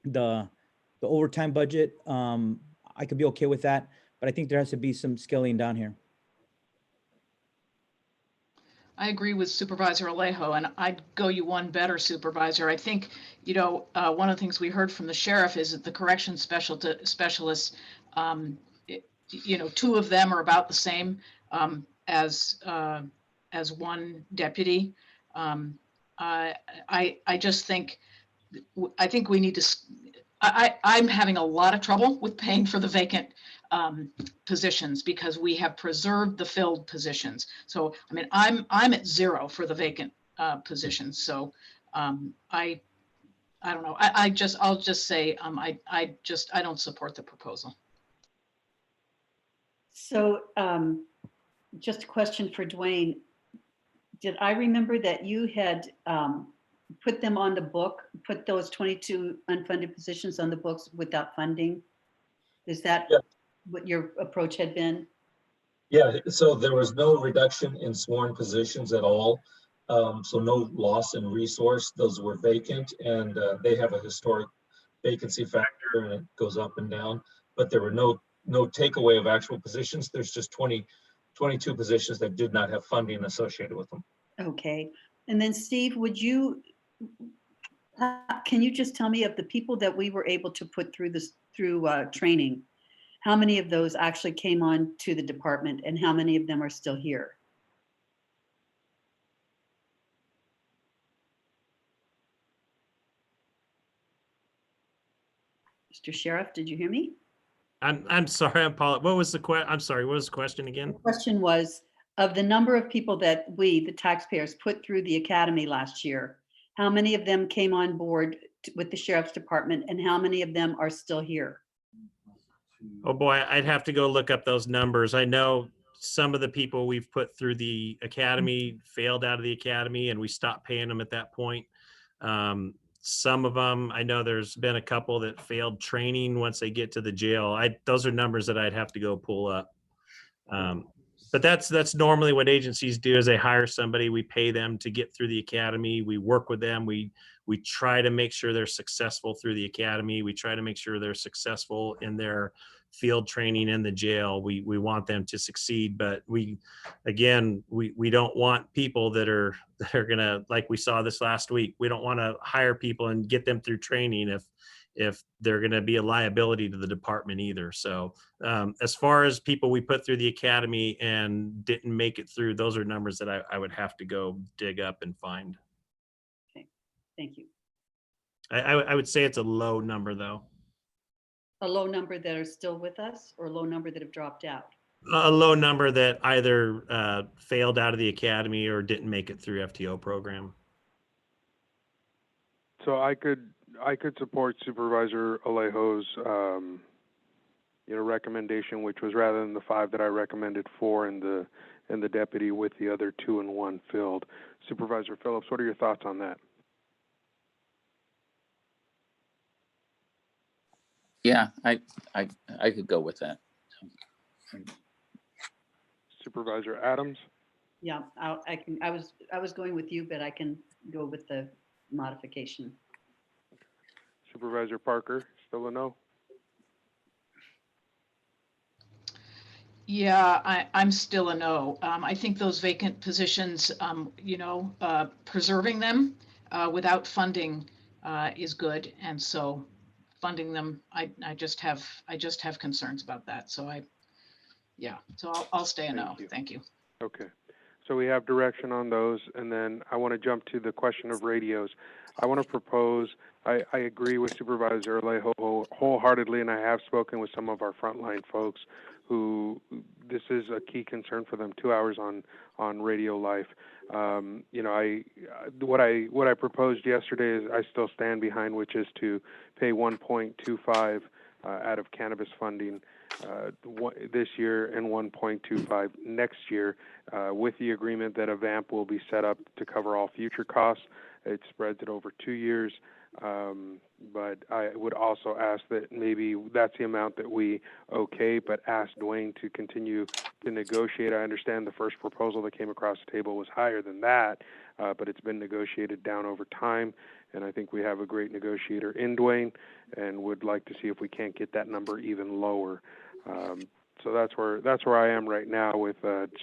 the overtime budget, I could be okay with that, but I think there has to be some scaling down here. I agree with Supervisor Alejo, and I'd go you one better, Supervisor. I think, one of the things we heard from the sheriff is that the corrections specialists, 2 of them are about the same as one deputy. I just think, I think we need to, I'm having a lot of trouble with paying for the vacant positions because we have preserved the filled positions. So, I mean, I'm at 0 for the vacant positions. So I don't know. I'll just say, I don't support the proposal. So just a question for Dwayne. Did I remember that you had put them on the book, put those 22 unfunded positions on the books without funding? Is that what your approach had been? Yeah, so there was no reduction in sworn positions at all. So no loss in resource. Those were vacant, and they have a historic vacancy factor, and it goes up and down. But there were no takeaway of actual positions. There's just 22 positions that did not have funding associated with them. Okay. And then Steve, can you just tell me of the people that we were able to put through training, how many of those actually came on to the department and how many of them are still here? Mr. Sheriff, did you hear me? I'm sorry, I'm Paul. What was the I'm sorry, what was the question again? The question was, of the number of people that we, the taxpayers, put through the academy last year, how many of them came on board with the sheriff's department and how many of them are still here? Oh boy, I'd have to go look up those numbers. I know some of the people we've put through the academy failed out of the academy and we stopped paying them at that point. Some of them, I know there's been a couple that failed training once they get to the jail. Those are numbers that I'd have to go pull up. But that's normally what agencies do is they hire somebody, we pay them to get through the academy, we work with them, we try to make sure they're successful through the academy, we try to make sure they're successful in their field training in the jail. We want them to succeed, but we don't want people that are gonna, like we saw this last week, we don't want to hire people and get them through training if they're going to be a liability to the department either. So as far as people we put through the academy and didn't make it through, those are numbers that I would have to go dig up and find. Okay, thank you. I would say it's a low number though. A low number that are still with us or a low number that have dropped out? A low number that either failed out of the academy or didn't make it through FTO program. So I could support Supervisor Alejo's recommendation, which was rather than the 5 that I recommended, 4 in the deputy with the other 2 and 1 filled. Supervisor Phillips, what are your thoughts on that? Yeah, I could go with that. Supervisor Adams? Yeah, I was going with you, but I can go with the modification. Supervisor Parker, still a no? Yeah, I'm still a no. I think those vacant positions, preserving them without funding is good. And so funding them, I just have concerns about that. So I'll stay a no. Thank you. Okay. So we have direction on those, and then I want to jump to the question of radios. I want to propose, I agree with Supervisor Alejo wholehearedly, and I have spoken with some of our frontline folks who this is a key concern for them, 2 hours on radio life. What I proposed yesterday is I still stand behind, which is to pay 1.25 out of cannabis funding this year and 1.25 next year, with the agreement that a VAMP will be set up to cover all future costs. It spreads it over 2 years. But I would also ask that maybe that's the amount that we okay, but ask Dwayne to continue to negotiate. I understand the first proposal that came across the table was higher than that, but it's been negotiated down over time, and I think we have a great negotiator in Dwayne, and would like to see if we can't get that number even lower. So that's where I am right now with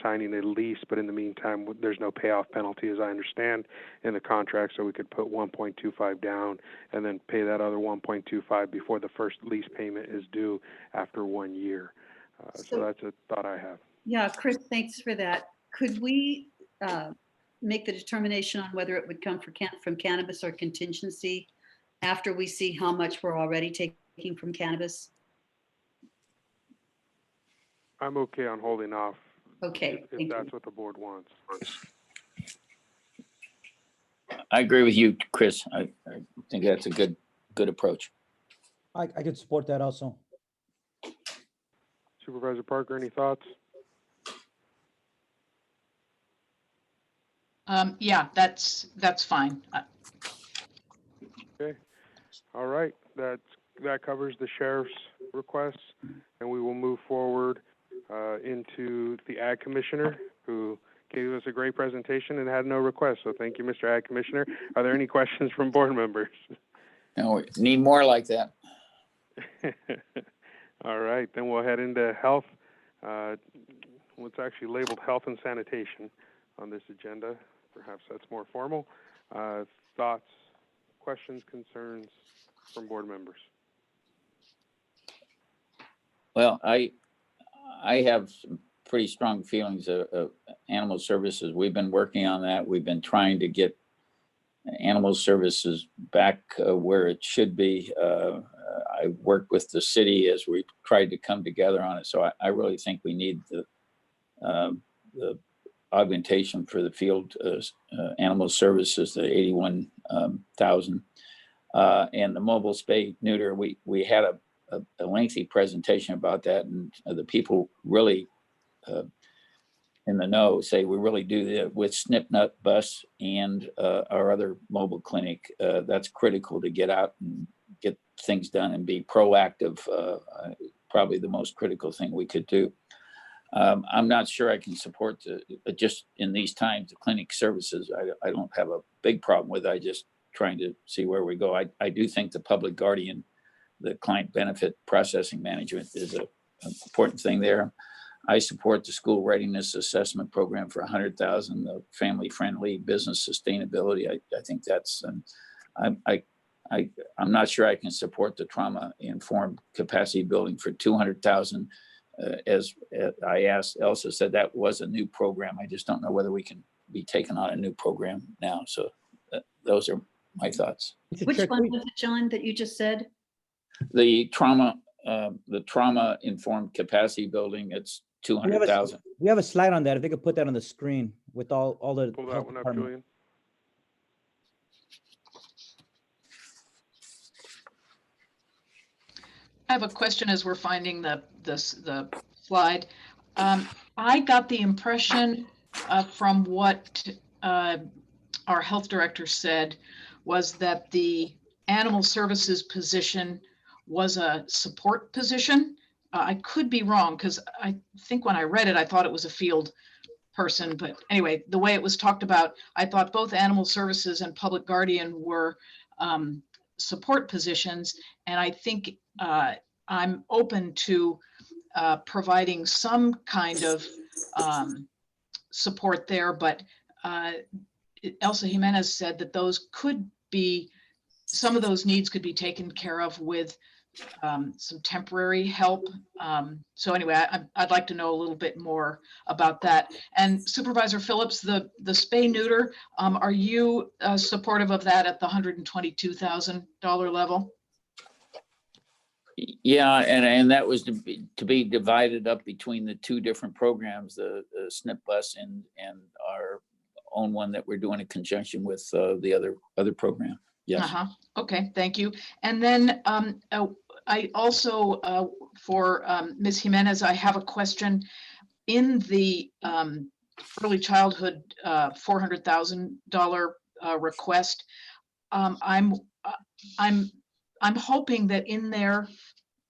signing a lease, but in the meantime, there's no payoff penalty, as I understand, in the contract, so we could put 1.25 down and then pay that other 1.25 before the first lease payment is due after 1 year. So that's a thought I have. Yeah, Chris, thanks for that. Could we make the determination on whether it would come from cannabis or contingency after we see how much we're already taking from cannabis? I'm okay on holding off. Okay, if that's what the board wants. I agree with you, Chris. I think that's a good approach. I could support that also. Supervisor Parker, any thoughts? Yeah, that's fine. Okay. All right. That covers the sheriff's requests, and we will move forward into the Ag Commissioner, who gave us a great presentation and had no requests. So thank you, Mr. Ag Commissioner. Are there any questions from board members? No, we need more like that. All right, then we'll head into health. What's actually labeled health and sanitation on this agenda. Perhaps that's more formal. Thoughts, questions, concerns from board members? Well, I have some pretty strong feelings of animal services. We've been working on that. We've been trying to get animal services back where it should be. I worked with the city as we tried to come together on it. So I really think we need the augmentation for the field animal services, the 81,000, and the mobile spay neuter. We had a lengthy presentation about that, and the people really in the know say we really do that with Snip Nut Bus and our other mobile clinic. That's critical to get out and get things done and be proactive. Probably the most critical thing we could do. I'm not sure I can support just in these times, the clinic services. I don't have a big problem with it. I just trying to see where we go. I do think the public guardian, the client benefit processing management is an important thing there. I support the school readiness assessment program for 100,000, the family friendly business sustainability. I think that's, I'm not sure I can support the trauma informed capacity building for 200,000. As I asked, Elsa said that was a new program. I just don't know whether we can be taking on a new program now. So those are my thoughts. Which one was it, John, that you just said? The trauma informed capacity building, it's 200,000. We have a slide on that. If they could put that on the screen with all the Pull that one up, Julian. I have a question as we're finding the slide. I got the impression from what our health director said was that the animal services position was a support position. I could be wrong because I think when I read it, I thought it was a field person. But anyway, the way it was talked about, I thought both animal services and public guardian were support positions. And I think I'm open to providing some kind of support there. But Elsa Jimenez said that those could be, some of those needs could be taken care of with some temporary help. So anyway, I'd like to know a little bit more about that. And Supervisor Phillips, the spay neuter, are you supportive of that at the $122,000 level? Yeah, and that was to be divided up between the two different programs, the SNP bus and our own one that we're doing in conjunction with the other program. Yes. Okay, thank you. And then I also, for Ms. Jimenez, I have a question. In the early childhood $400,000 request, I'm hoping that in there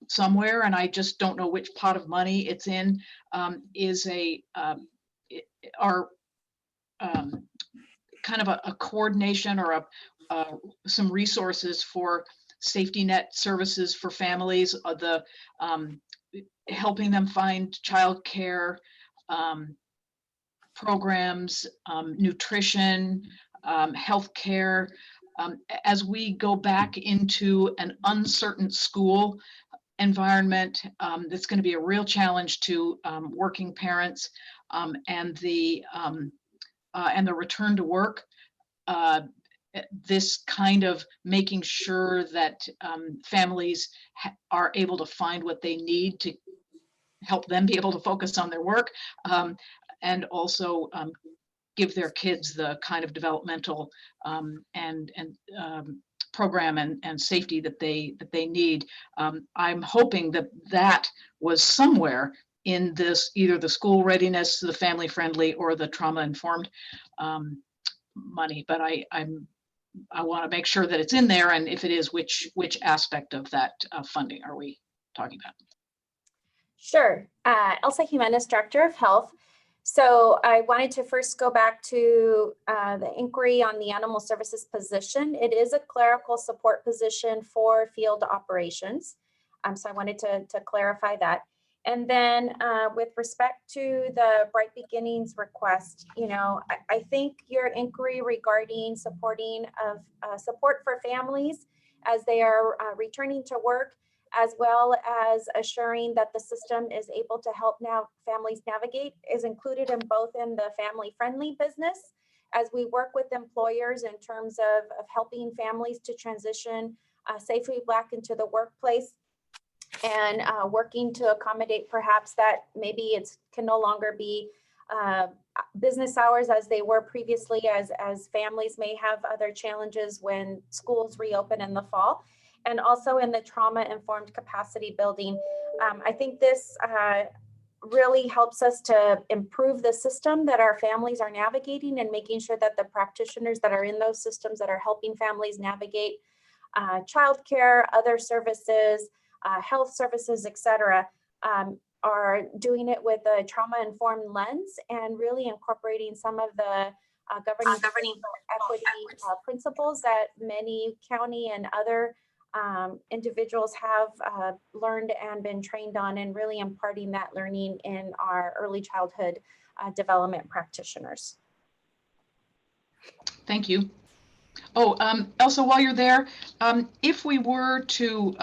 somewhere, and I just don't know which pot of money it's in, is our kind of a coordination or some resources for safety net services for families, the helping them find childcare programs, nutrition, healthcare. As we go back into an uncertain school environment, that's going to be a real challenge to working parents, and the return to work. This kind of making sure that families are able to find what they need to help them be able to focus on their work, and also give their kids the kind of developmental and program and safety that they need. I'm hoping that was somewhere in this, either the school readiness, the family friendly, or the trauma informed money. But I want to make sure that it's in there, and if it is, which aspect of that funding are we talking about? Sure. Elsa Jimenez, Director of Health. So I wanted to first go back to the inquiry on the animal services position. It is a clerical support position for field operations. So I wanted to clarify that. And then with respect to the Bright Beginnings request, I think your inquiry regarding supporting of support for families as they are returning to work, as well as assuring that the system is able to help families navigate, is included in both in the family-friendly business, as we work with employers in terms of helping families to transition safely back into the workplace, and working to accommodate perhaps that maybe it can no longer be business hours as they were previously, as families may have other challenges when schools reopen in the fall. And also in the trauma-informed capacity building. I think this really helps us to improve the system that our families are navigating, and making sure that the practitioners that are in those systems that are helping families navigate childcare, other services, health services, et cetera, are doing it with a trauma-informed lens, and really incorporating some of the governing equity principles that many county and other individuals have learned and been trained on, and really imparting that learning in our early childhood development practitioners. Thank you. Oh, Elsa, while you're there, if we were to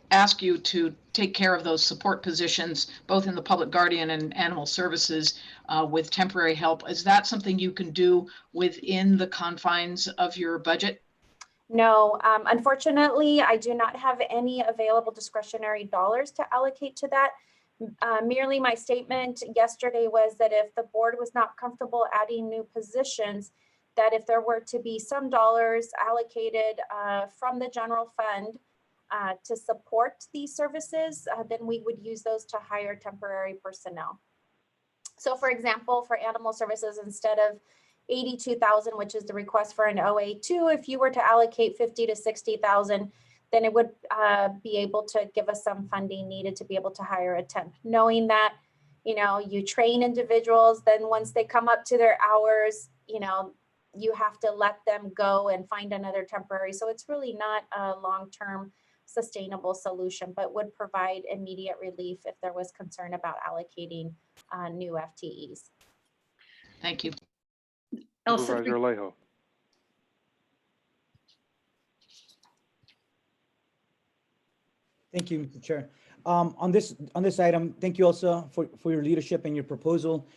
ask you to take care of those support positions, both in the public guardian and animal services, with temporary help, is that something you can do within the confines of your budget? No, unfortunately, I do not have any available discretionary dollars to allocate to that. Merely my statement yesterday was that if the board was not comfortable adding new positions, that if there were to be some dollars allocated from the general fund to support these services, then we would use those to hire temporary personnel. So for example, for animal services, instead of 82,000, which is the request for an OA2, if you were to allocate 50 to 60,000, then it would be able to give us some funding needed to be able to hire a temp, knowing that, you train individuals, then once they come up to their hours, you have to let them go and find another temporary. So it's really not a long-term sustainable solution, but would provide immediate relief if there was concern about allocating new FTEs. Thank you. Supervisor Alejo. Thank you, Mr. Chair. On this item, thank you also for your leadership and your proposal.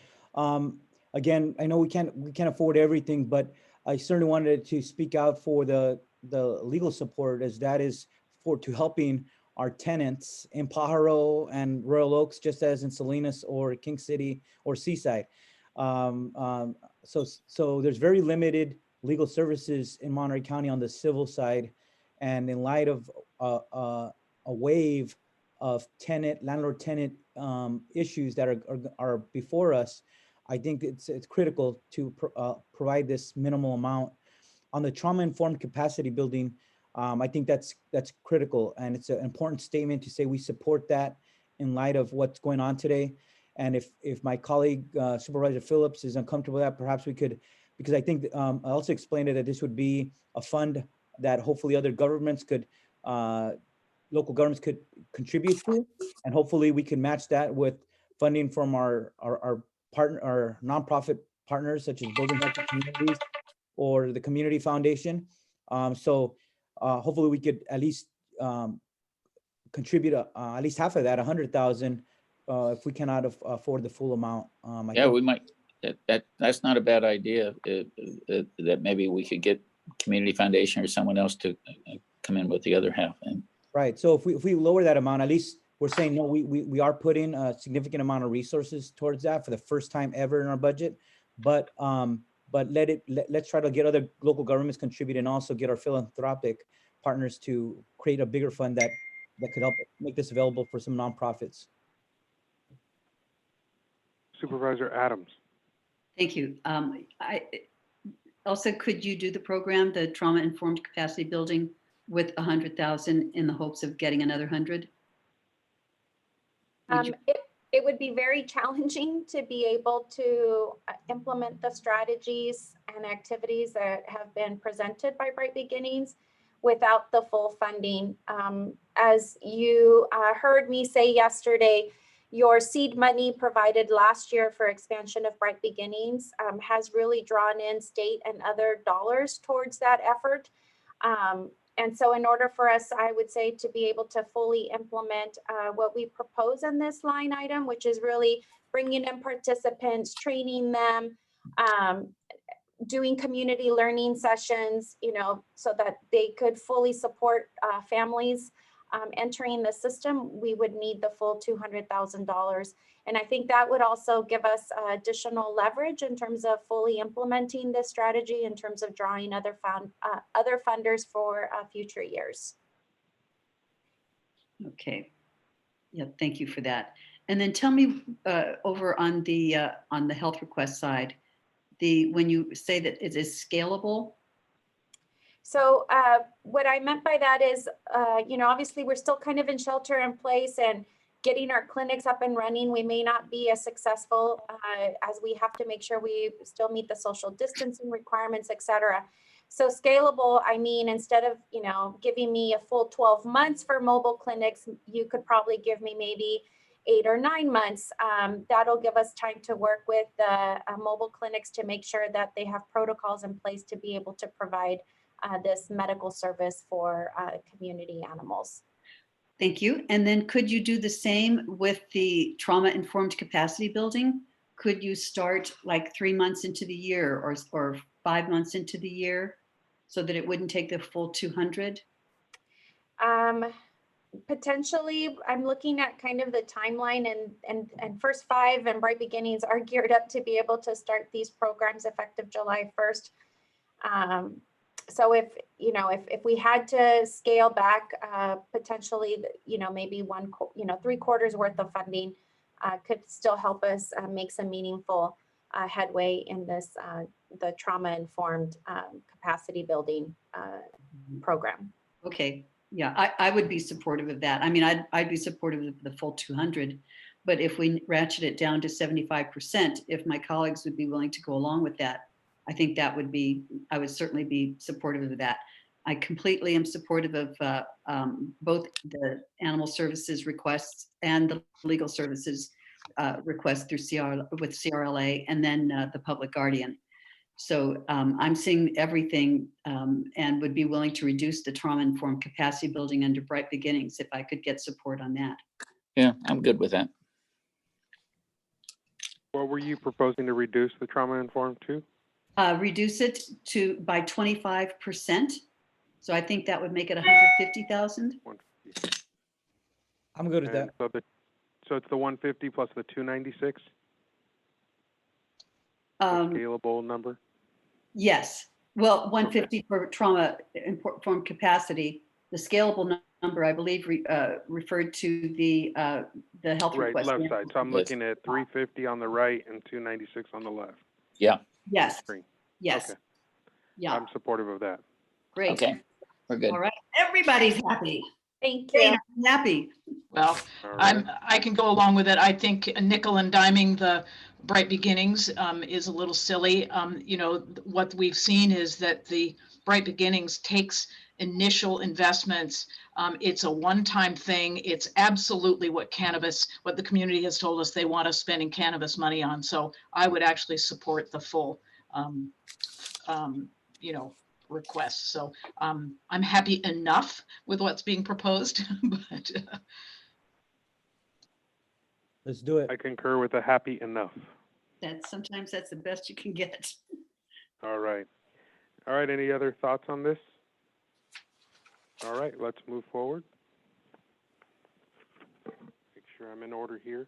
Again, I know we can't afford everything, but I certainly wanted to speak out for the legal support, as that is to helping our tenants in Pajaro and Royal Oaks, just as in Salinas or King City or Seaside. So there's very limited legal services in Monterey County on the civil side, and in light of a wave of landlord-tenant issues that are before us, I think it's critical to provide this minimal amount. on the trauma-informed capacity building, I think that's critical, and it's an important statement to say we support that in light of what's going on today. And if my colleague Supervisor Phillips is uncomfortable with that, perhaps we could, because I think I also explained it that this would be a fund that hopefully other governments could, local governments could contribute to, and hopefully we can match that with funding from our nonprofit partners such as Building Healthy Communities or the Community Foundation. So hopefully we could at least contribute at least half of that, 100,000, if we cannot afford the full amount. Yeah, we might. That's not a bad idea. That maybe we could get Community Foundation or someone else to come in with the other half. And right. So if we lower that amount, at least we're saying, no, we are putting a significant amount of resources towards that for the first time ever in our budget. But let's try to get other local governments contribute and also get our philanthropic partners to create a bigger fund that could help make this available for some nonprofits. Supervisor Adams. Thank you. Elsa, could you do the program, the trauma-informed capacity building, with 100,000 in the hopes of getting another 100? It would be very challenging to be able to implement the strategies and activities that have been presented by Bright Beginnings without the full funding. As you heard me say yesterday, your seed money provided last year for expansion of Bright Beginnings has really drawn in state and other dollars towards that effort. And so in order for us, I would say, to be able to fully implement what we propose in this line item, which is really bringing in participants, training them, doing community learning sessions, so that they could fully support families entering the system, we would need the full $200,000. And I think that would also give us additional leverage in terms of fully implementing this strategy, in terms of drawing other funders for future years. Okay. Yeah, thank you for that. And then tell me over on the health request side, when you say that it is scalable. So what I meant by that is, obviously we're still kind of in shelter in place and getting our clinics up and running. We may not be as successful as we have to make sure we still meet the social distancing requirements, et cetera. So scalable, I mean, instead of, giving me a full 12 months for mobile clinics, you could probably give me maybe 8 or 9 months. That'll give us time to work with the mobile clinics to make sure that they have protocols in place to be able to provide this medical service for community animals. Thank you. And then could you do the same with the trauma-informed capacity building? Could you start like 3 months into the year or 5 months into the year so that it wouldn't take the full 200? Potentially, I'm looking at kind of the timeline, and First 5 and Bright Beginnings are geared up to be able to start these programs effective July 1st. So if we had to scale back, potentially, maybe 3/4 worth of funding could still help us make some meaningful headway in this, the trauma-informed capacity building program. Okay, yeah, I would be supportive of that. I mean, I'd be supportive of the full 200, but if we ratchet it down to 75%, if my colleagues would be willing to go along with that, I think I would certainly be supportive of that. I completely am supportive of both the animal services requests and the legal services request through CRLA, and then the public guardian. So I'm seeing everything and would be willing to reduce the trauma-informed capacity building under Bright Beginnings if I could get support on that. yeah, I'm good with that. What were you proposing to reduce the trauma-informed to? Reduce it by 25%. So I think that would make it 150,000. I'm good with that. So it's the 150 plus the 296? Scalable number? Yes. Well, 150 for trauma-informed capacity. The scalable number, I believe, referred to the health request. Right, left side. So I'm looking at 350 on the right and 296 on the left. Yeah. Yes. Yes. Okay. Yeah, I'm supportive of that. great. Okay, we're good. All right, everybody's happy. Thank Jane, you. are you happy? Well, All right. I can go along with it. I think nickel and diming the Bright Beginnings is a little silly. You know, what we've seen is that the Bright Beginnings takes initial investments. It's a one-time thing. It's absolutely what the community has told us they want us spending cannabis money on. So I would actually support the full, you know, request. So I'm happy enough with what's being proposed, but Let's do it. I concur with a happy enough. Sometimes that's the best you can get. All right. All right, any other thoughts on this? All right, let's move forward. Make sure I'm in order here.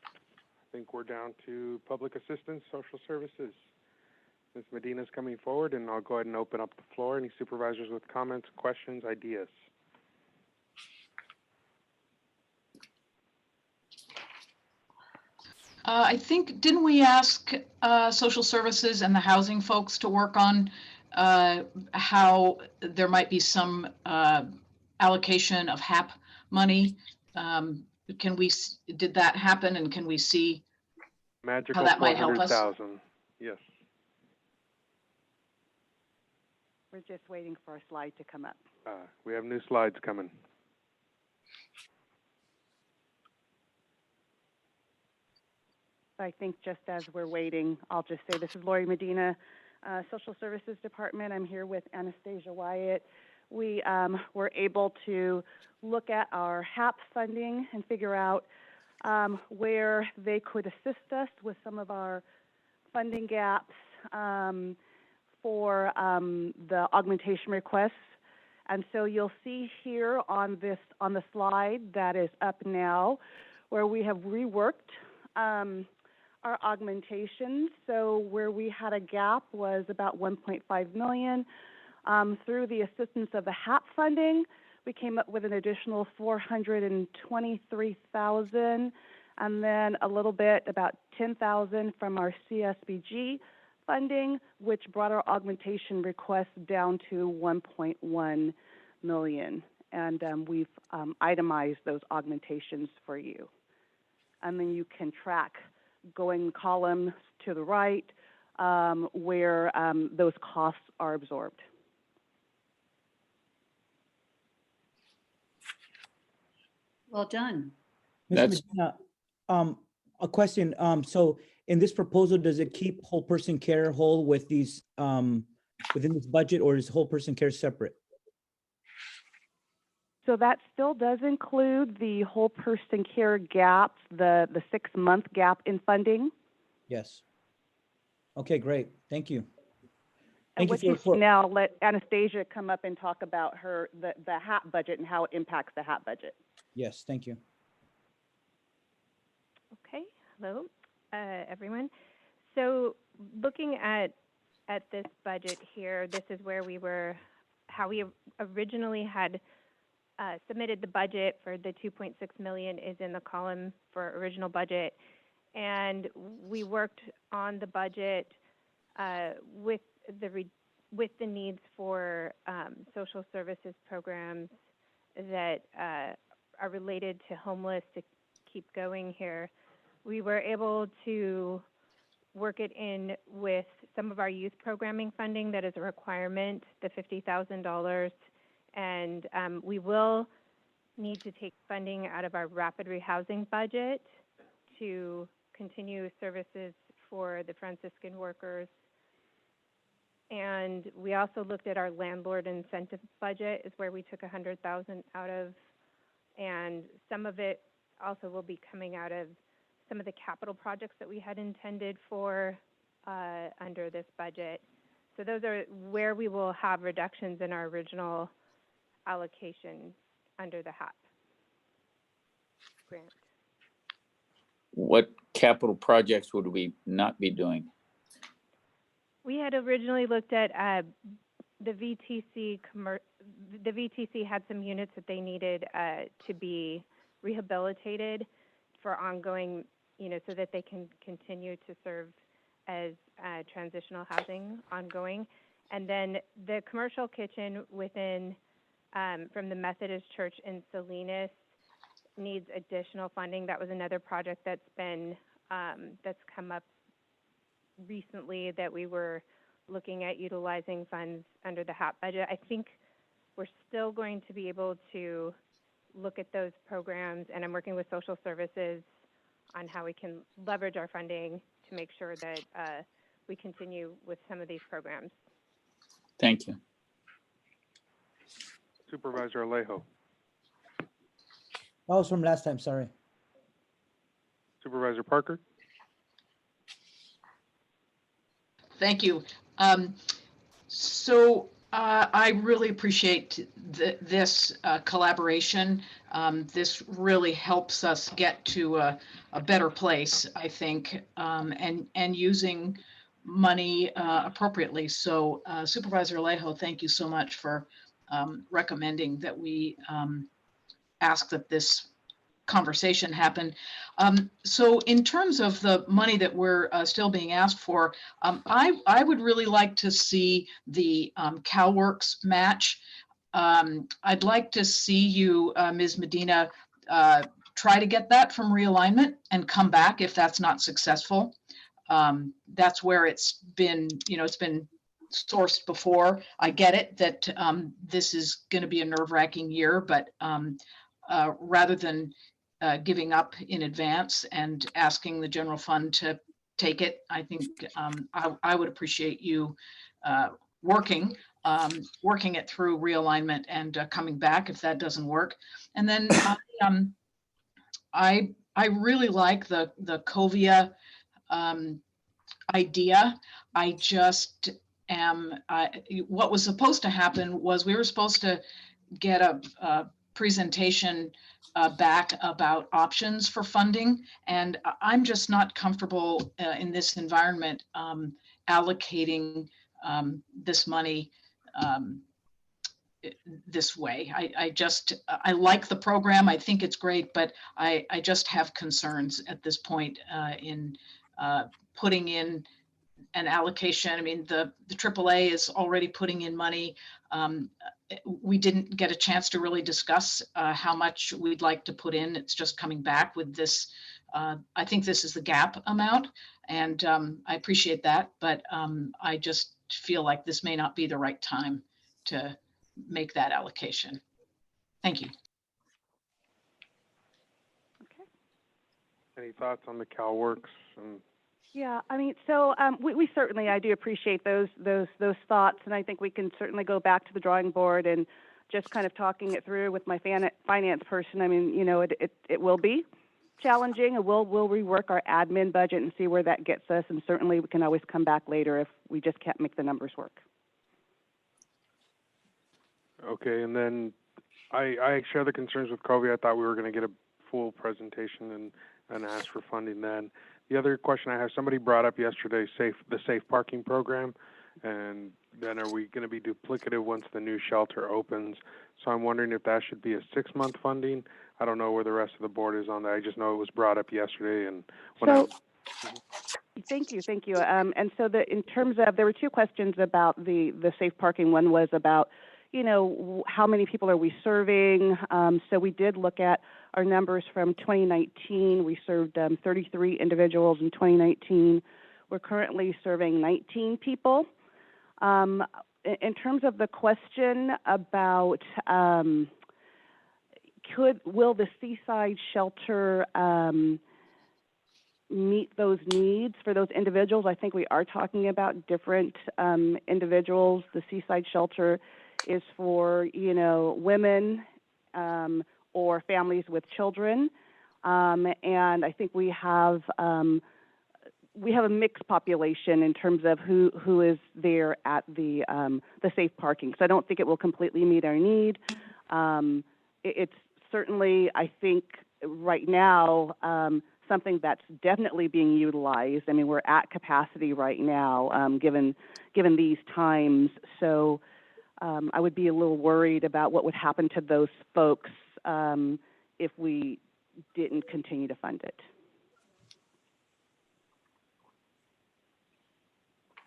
I think we're down to public assistance, social services. Ms. Medina's coming forward, and I'll go ahead and open up the floor. Any supervisors with comments, questions, ideas? I think, didn't we ask social services and the housing folks to work on how there might be some allocation of HAP money? Did that happen, and can we see Magical how that might help us? 400,000. Yes. We're just waiting for a slide to come up. We have new slides coming. I think just as we're waiting, I'll just say this is Lori Medina, Social Services Department. I'm here with Anastasia Wyatt. We were able to look at our HAP funding and figure out where they could assist us with some of our funding gaps for the augmentation requests. And so you'll see here on the slide that is up now, where we have reworked our augmentations. So where we had a gap was about 1.5 million. Through the assistance of the HAP funding, we came up with an additional 423,000, and then a little bit, about 10,000 from our CSBG funding, which brought our augmentation request down to 1.1 million. And we've itemized those augmentations for you. And then you can track going columns to the right where those costs are absorbed. Well done. Ms. Medina, a question. So in this proposal, does it keep whole person care whole with these within this budget, or is whole person care separate? So that still does include the whole person care gap, the 6-month gap in funding. Yes. Okay, great. Thank you. And Thank what you you for now let Anastasia come up and talk about the HAP budget and how it impacts the HAP budget. Yes, thank you. Okay, hello, everyone. So looking at this budget here, this is where how we originally had submitted the budget for the 2.6 million is in the column for original budget. And we worked on the budget with the needs for social services programs that are related to homeless to keep going here. We were able to work it in with some of our youth programming funding that is a requirement, the $50,000. And we will need to take funding out of our rapid rehousing budget to continue services for the Franciscan workers. And we also looked at our landlord incentive budget, is where we took 100,000 out of, and some of it also will be coming out of some of the capital projects that we had intended for under this budget. So those are where we will have reductions in our original allocation under the HAP grant. What capital projects would we not be doing? We had originally looked at the VTC. The VTC had some units that they needed to be rehabilitated for ongoing, so that they can continue to serve as transitional housing ongoing. And then the commercial kitchen within, from the Methodist Church in Salinas needs additional funding. That was another project that's been, that's come up recently that we were looking at utilizing funds under the HAP budget. I think we're still going to be able to look at those programs, and I'm working with social services on how we can leverage our funding to make sure that we continue with some of these programs. Thank you. Supervisor Alejo. That was from last time, sorry. Supervisor Parker. Thank you. I really appreciate this collaboration. This really helps us get to a better place, I think, and using money appropriately. So Supervisor Alejo, thank you so much for recommending that we ask that this conversation happen. So in terms of the money that we're still being asked for, I would really like to see the CalWorks match. I'd like to see you, Ms. Medina, try to get that from realignment and come back if that's not successful. That's where it's been, it's been sourced before. I get it that this is going to be a nerve-wracking year, but rather than giving up in advance and asking the general fund to take it, I think I would appreciate you working it through realignment and coming back if that doesn't work. And then I really like the COVIA idea. I just am, what was supposed to happen was we were supposed to get a presentation back about options for funding. And I'm just not comfortable in this environment allocating this money this way. I like the program. I think it's great, but I just have concerns at this point in putting in an allocation. I mean, the AAA is already putting in money. We didn't get a chance to really discuss how much we'd like to put in. It's just coming back with this. I think this is the gap amount, and I appreciate that, but I just feel like this may not be the right time to make that allocation. Thank you. Okay. Any thoughts on the CalWorks? Yeah, I mean, so we certainly, I do appreciate those thoughts, and I think we can certainly go back to the drawing board and just kind of talking it through with my finance person. I mean, it will be challenging, and we'll rework our admin budget and see where that gets us, and certainly we can always come back later if we just can't make the numbers work. Okay, and then I share the concerns with COVID. I thought we were going to get a full presentation and ask for funding then. The other question I have, somebody brought up yesterday, the safe parking program, and then are we going to be duplicative once the new shelter opens? So I'm wondering if that should be a 6-month funding. I don't know where the rest of the board is on that. I just know it was brought up yesterday. And Thank you. And so in terms of, there were 2 questions about the safe parking. One was about, how many people are we serving? So we did look at our numbers from 2019. We served 33 individuals in 2019. We're currently serving 19 people. In terms of the question about will the Seaside shelter meet those needs for those individuals, I think we are talking about different individuals. The Seaside shelter is for, women or families with children. And I think we have a mixed population in terms of who is there at the safe parking. So I don't think it will completely meet our need. It's certainly, I think, right now, something that's definitely being utilized. I mean, we're at capacity right now, given these times. So I would be a little worried about what would happen to those folks if we didn't continue to fund it.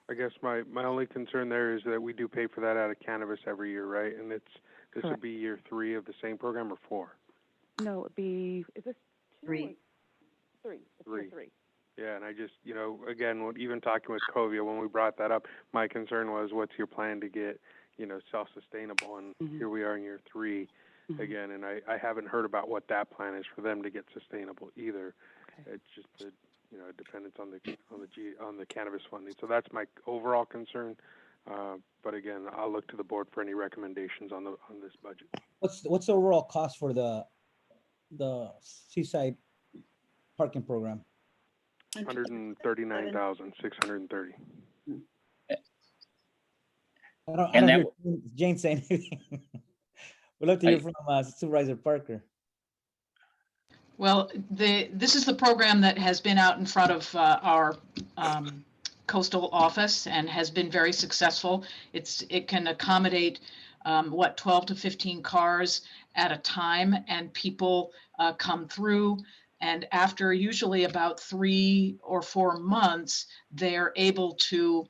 I guess my only concern there is that we do pay for that out of cannabis every year, right? And this would Correct. be year 3 of the same program or 4? No, it'd be, is this 2 3. or 3? It's year 3. Yeah, and I just, again, even talking with Covia, when we brought that up, my concern was, what's your plan to get, self-sustainable? And here we are in year 3 again, and I haven't heard about what that plan is for them to get sustainable either. Okay. It's just the, dependence on the cannabis funding. So that's my overall concern. But again, I'll look to the board for any recommendations on this budget. What's the overall cost for the Seaside parking program? $139,630. I don't hear Jane say anything. We'd love to hear from Supervisor Parker. Well, this is the program that has been out in front of our coastal office and has been very successful. It can accommodate 12 to 15 cars at a time, and people come through. And after usually about 3 or 4 months, they're able to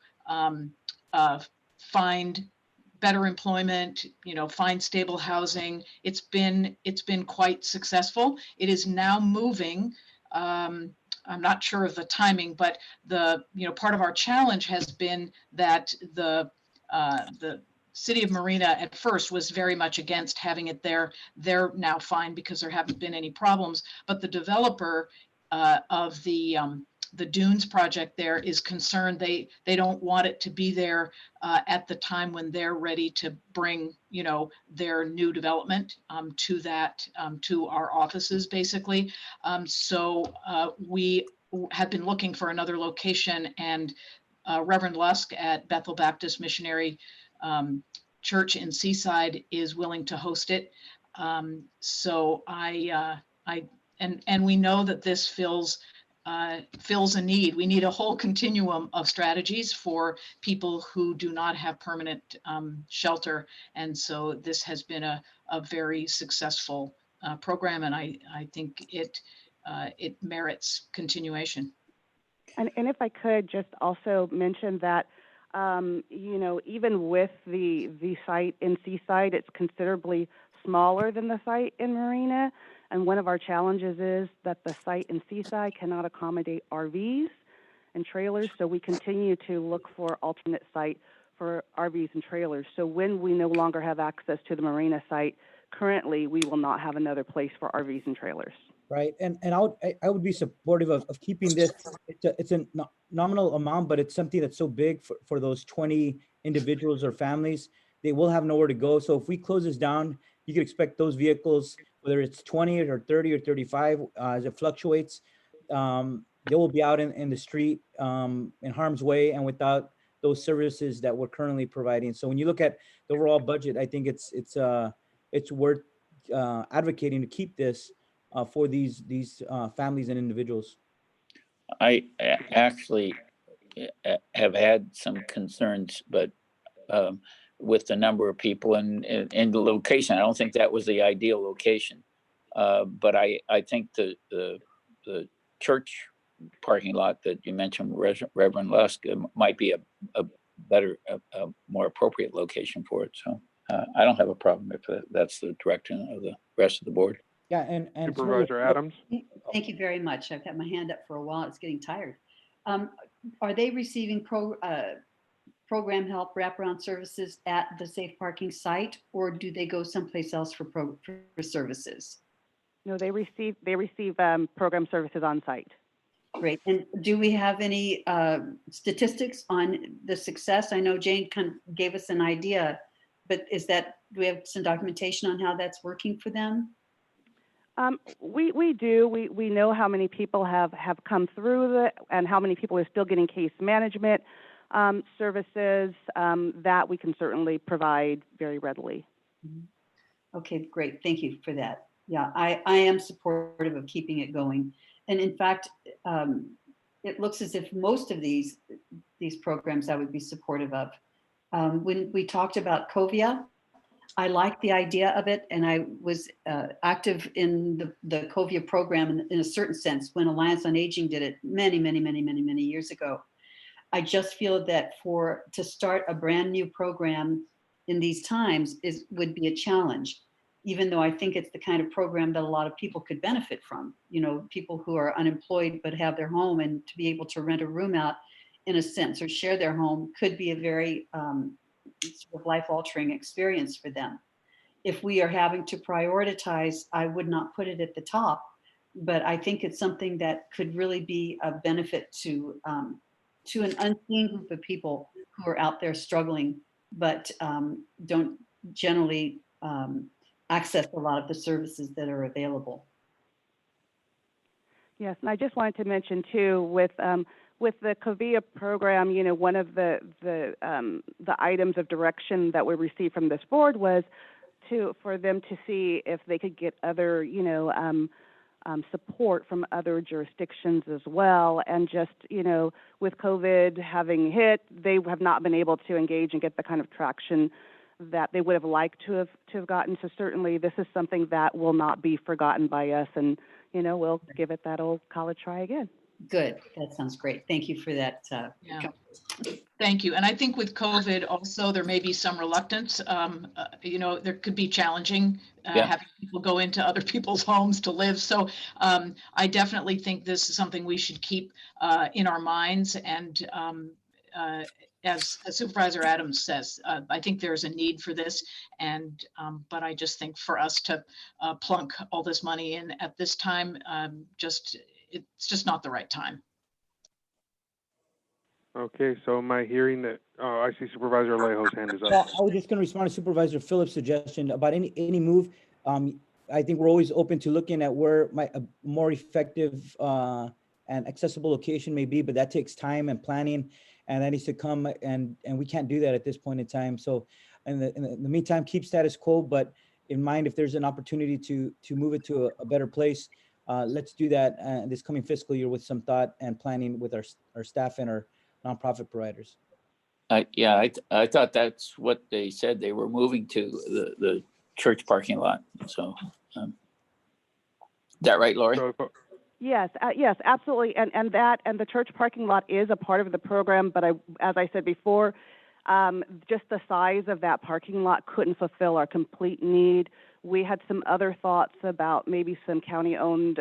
find better employment, find stable housing. It's been quite successful. It is now moving. I'm not sure of the timing, but part of our challenge has been that the City of Marina at first was very much against having it there. They're now fine because there haven't been any problems. But the developer of the Dunes project there is concerned. They don't want it to be there at the time when they're ready to bring their new development to our offices basically. So we have been looking for another location, and Reverend Lusk at Bethel Baptist Missionary Church in Seaside is willing to host it. So and we know that this fills a need. We need a whole continuum of strategies for people who do not have permanent shelter. And so this has been a very successful program, and I think it merits continuation. And if I could just also mention that, even with the site in Seaside, it's considerably smaller than the site in Marina. And one of our challenges is that the site in Seaside cannot accommodate RVs and trailers. So we continue to look for alternate site for RVs and trailers. So when we no longer have access to the Marina site, currently we will not have another place for RVs and trailers. Right, and I would be supportive of keeping this. It's a nominal amount, but it's something that's so big for those 20 individuals or families. They will have nowhere to go. So if we close this down, you can expect those vehicles, whether it's 20 or 30 or 35, as it fluctuates, they will be out in the street in harm's way and without those services that we're currently providing. So when you look at the overall budget, I think it's worth advocating to keep this for these families and individuals. I actually have had some concerns, but with the number of people and the location, I don't think that was the ideal location. But I think the church parking lot that you mentioned, Reverend Lusk, might be a better, more appropriate location for it. So I don't have a problem if that's the direction of the rest of the board. Yeah, and Supervisor Adams. Thank you very much. I've had my hand up for a while. It's getting tired. Are they receiving program help, wraparound services at the safe parking site, or do they go someplace else for services? No, they receive program services on site. Great. And do we have any statistics on the success? I know Jane kind of gave us an idea, but do we have some documentation on how that's working for them? We do. We know how many people have come through and how many people are still getting case management services that we can certainly provide very readily. Okay, great. Thank you for that. Yeah, I am supportive of keeping it going. And in fact, it looks as if most of these programs I would be supportive of. When we talked about Covia, I liked the idea of it, and I was active in the Covia program in a certain sense when Alliance on Aging did it many years ago. I just feel that to start a brand new program in these times would be a challenge, even though I think it's the kind of program that a lot of people could benefit from. You know, people who are unemployed but have their home, and to be able to rent a room out in a sense or share their home could be a very sort of life-altering experience for them. If we are having to prioritize, I would not put it at the top, but I think it's something that could really be a benefit to an unseen group of people who are out there struggling, but don't generally access a lot of the services that are available. Yes, and I just wanted to mention too, with the COVIA program, you know, one of the items of direction that we received from this board was for them to see if they could get other, you know, support from other jurisdictions as well. And just, you know, with COVID having hit, they have not been able to engage and get the kind of traction that they would have liked to have gotten. So certainly this is something that will not be forgotten by us, and, you know, we'll give it that old college try again. Good. That sounds great. Thank you for that. Yeah. Thank you. And I think with COVID also, there may be some reluctance. You know, there could be challenging having people go into other people's homes to live. So I definitely think this is something we should keep in our minds. And as Supervisor Adams says, I think there's a need for this. And but I just think for us to plunk all this money in at this time, it's just not the right time. Okay, so am I hearing that? Oh, I see Supervisor Alejo's hand is up. Well, I was just going to respond to Supervisor Phillips' suggestion about any move. I think we're always open to looking at where a more effective and accessible location may be, but that takes time and planning, and that needs to come, and we can't do that at this point in time. So in the meantime, keep status quo, but in mind, if there's an opportunity to move it to a better place, let's do that this coming fiscal year with some thought and planning with our staff and our nonprofit providers. Yeah, I thought that's what they said. They were moving to the church parking lot. So, is that right, Lori? Yes, yes, absolutely. And the church parking lot is a part of the program, but as I said before, just the size of that parking lot couldn't fulfill our complete need. We had some other thoughts about maybe some county-owned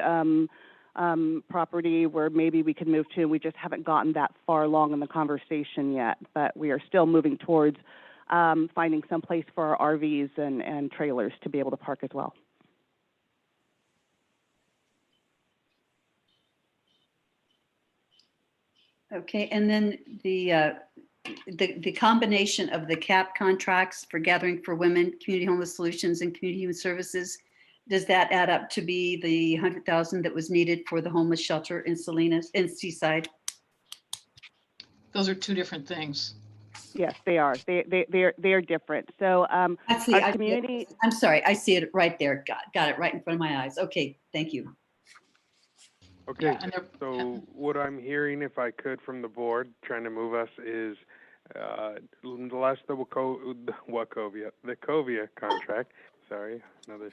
property where maybe we could move to. We just haven't gotten that far along in the conversation yet, but we are still moving towards finding some place for our RVs and trailers to be able to park as well. Okay, and then the combination of the CAP contracts for Gathering for Women, Community Homeless Solutions, and Community Human Services, does that add up to be the $100,000 that was needed for the homeless shelter in Salinas, in Seaside? Those are two different things. Yes, they are. They are different. So our community. I'm sorry, I see it right there. Got it right in front of my eyes. Okay, thank you. Okay, so what I'm hearing, if I could, from the board, trying to move us, is the COVIA contract, sorry, another,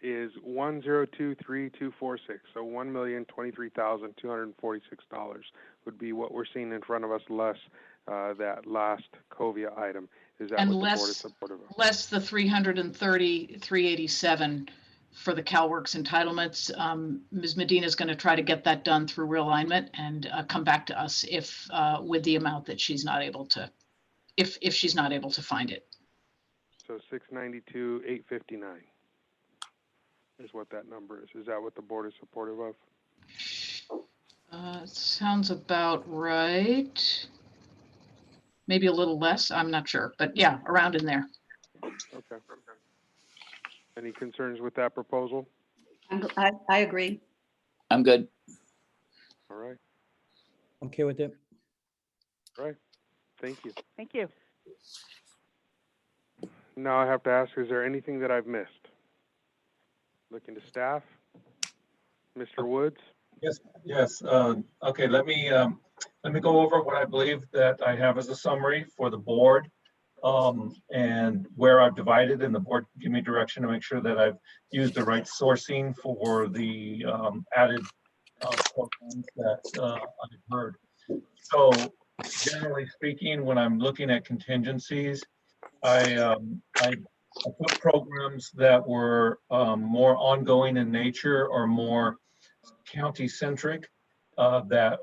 is 1023246. So $1,023,246 would be what we're seeing in front of us, less that last COVIA item. Is that what the board is supportive of? Less the 330,387 for the CalWorks entitlements. Ms. Medina is going to try to get that done through realignment and come back to us if with the amount that she's not able to, if she's not able to find it. So 692,859 is what that number is. Is that what the board is supportive of? Sounds about right. Maybe a little less, I'm not sure, but yeah, around in there. Okay. Any concerns with that proposal? I agree. I'm good. All right. Okay with it. All right. Thank you. Thank you. Now I have to ask, is there anything that I've missed? Looking to staff. Mr. Woods? Yes. Okay, let me go over what I believe that I have as a summary for the board. And where I've divided, and the board give me direction to make sure that I've used the right sourcing for the added programs that I've heard. So generally speaking, when I'm looking at contingencies, I put programs that were more ongoing in nature or more county-centric, that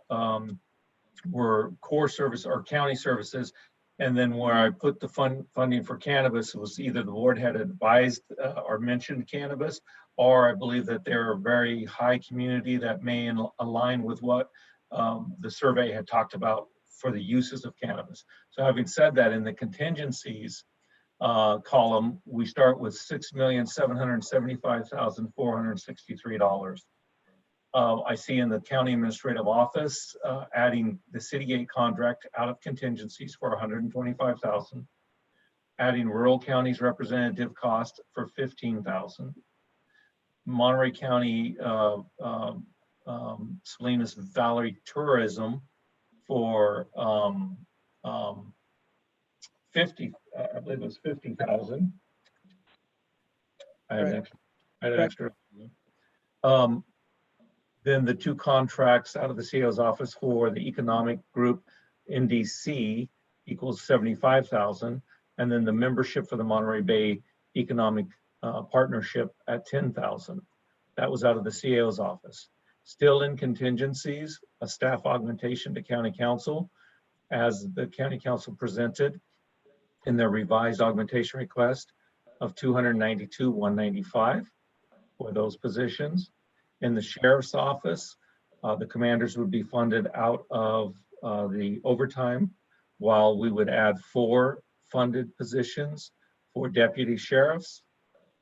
were core service or county services. And then where I put the funding for cannabis, it was either the board had advised or mentioned cannabis, or I believe that they're very high community that may align with what the survey had talked about for the uses of cannabis. So having said that, in the contingencies column, we start with $6,775,463. I see in the county administrative office adding the Citygate contract out of contingencies for $125,000, adding rural counties representative cost for $15,000, Monterey County Salinas Valley Tourism for 50, I believe it was 50,000. I had an extra. Then the two contracts out of the CEO's office for the economic group NDC equals 75,000. And then the membership for the Monterey Bay Economic Partnership at 10,000. That was out of the CEO's office. Still in contingencies, a staff augmentation to county council, as the county council presented in their revised augmentation request of $292,195 for those positions. In the sheriff's office, the commanders would be funded out of the overtime, while we would add 4 funded positions for deputy sheriffs,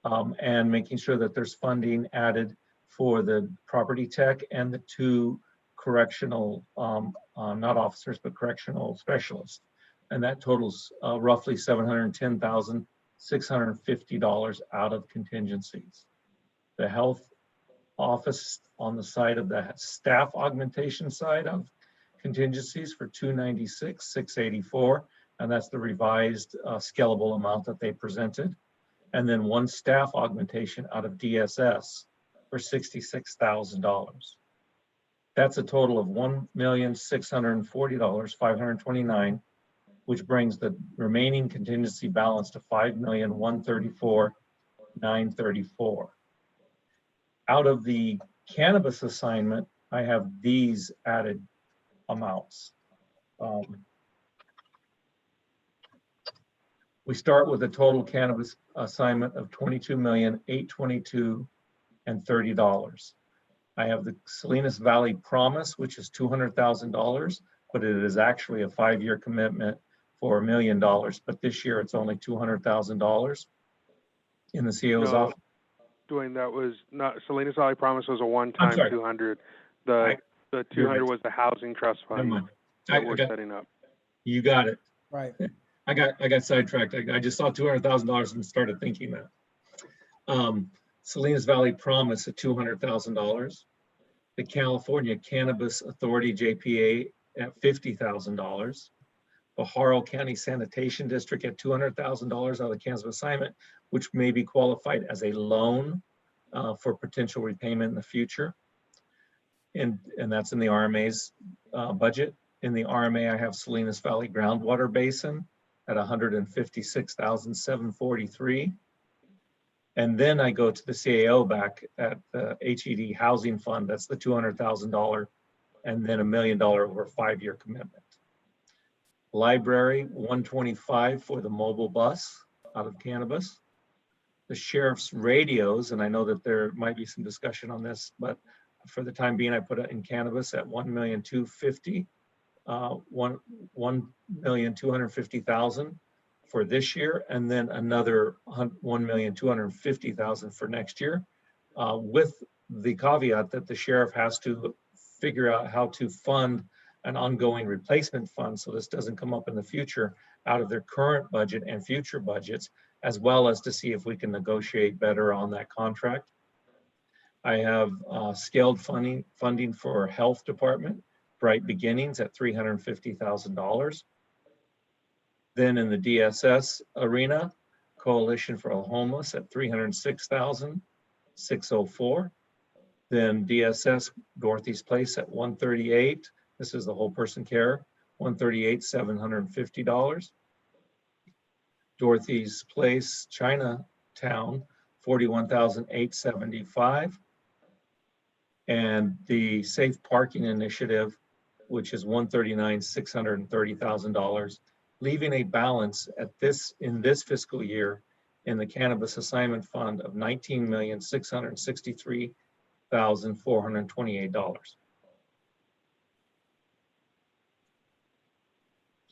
and making sure that there's funding added for the property tech and the 2 correctional, not officers, but correctional specialists. And that totals roughly $710,650 out of contingencies. The health office on the side of the staff augmentation side of contingencies for $296,684, and that's the revised scalable amount that they presented. And then 1 staff augmentation out of DSS for $66,000. That's a total of $1,640,529, which brings the remaining contingency balance to $5,134,934. Out of the cannabis assignment, I have these added amounts. We start with a total cannabis assignment of $22,822,030. I have the Salinas Valley Promise, which is $200,000, but it is actually a 5-year commitment for $1 million. But this year it's only $200,000 in the CEO's office. Dwayne, that was not Salinas Valley Promise was a one-time 200. The 200 was the housing trust fund that we're setting up. You got it. Right. I got sidetracked. I just saw $200,000 and started thinking that. Salinas Valley Promise at $200,000. The California Cannabis Authority JPA at $50,000. Pajaro County Sanitation District at $200,000 out of the cannabis assignment, which may be qualified as a loan for potential repayment in the future. And that's in the RMA's budget. In the RMA, I have Salinas Valley Groundwater Basin at $156,743. And then I go to the CAO back at the HED Housing Fund. That's the $200,000, and then $1 million over a 5-year commitment. Library, $125 for the mobile bus out of cannabis. The sheriff's radios, and I know that there might be some discussion on this, but for the time being, I put it in cannabis at $1,250,000, $1,250,000 for this year, and then another $1,250,000 for next year, with the caveat that the sheriff has to figure out how to fund an ongoing replacement fund, so this doesn't come up in the future out of their current budget and future budgets, as well as to see if we can negotiate better on that contract. I have scaled funding for health department, Bright Beginnings at $350,000. Then in the DSS arena, Coalition for the Homeless at $306,604. Then DSS Dorothy's Place at $138,000. This is the whole person care, $138,750. Dorothy's Place, Chinatown, $41,875. And the Safe Parking Initiative, which is $139,630,000, leaving a balance in this fiscal year in the Cannabis Assignment Fund of $19,663,428.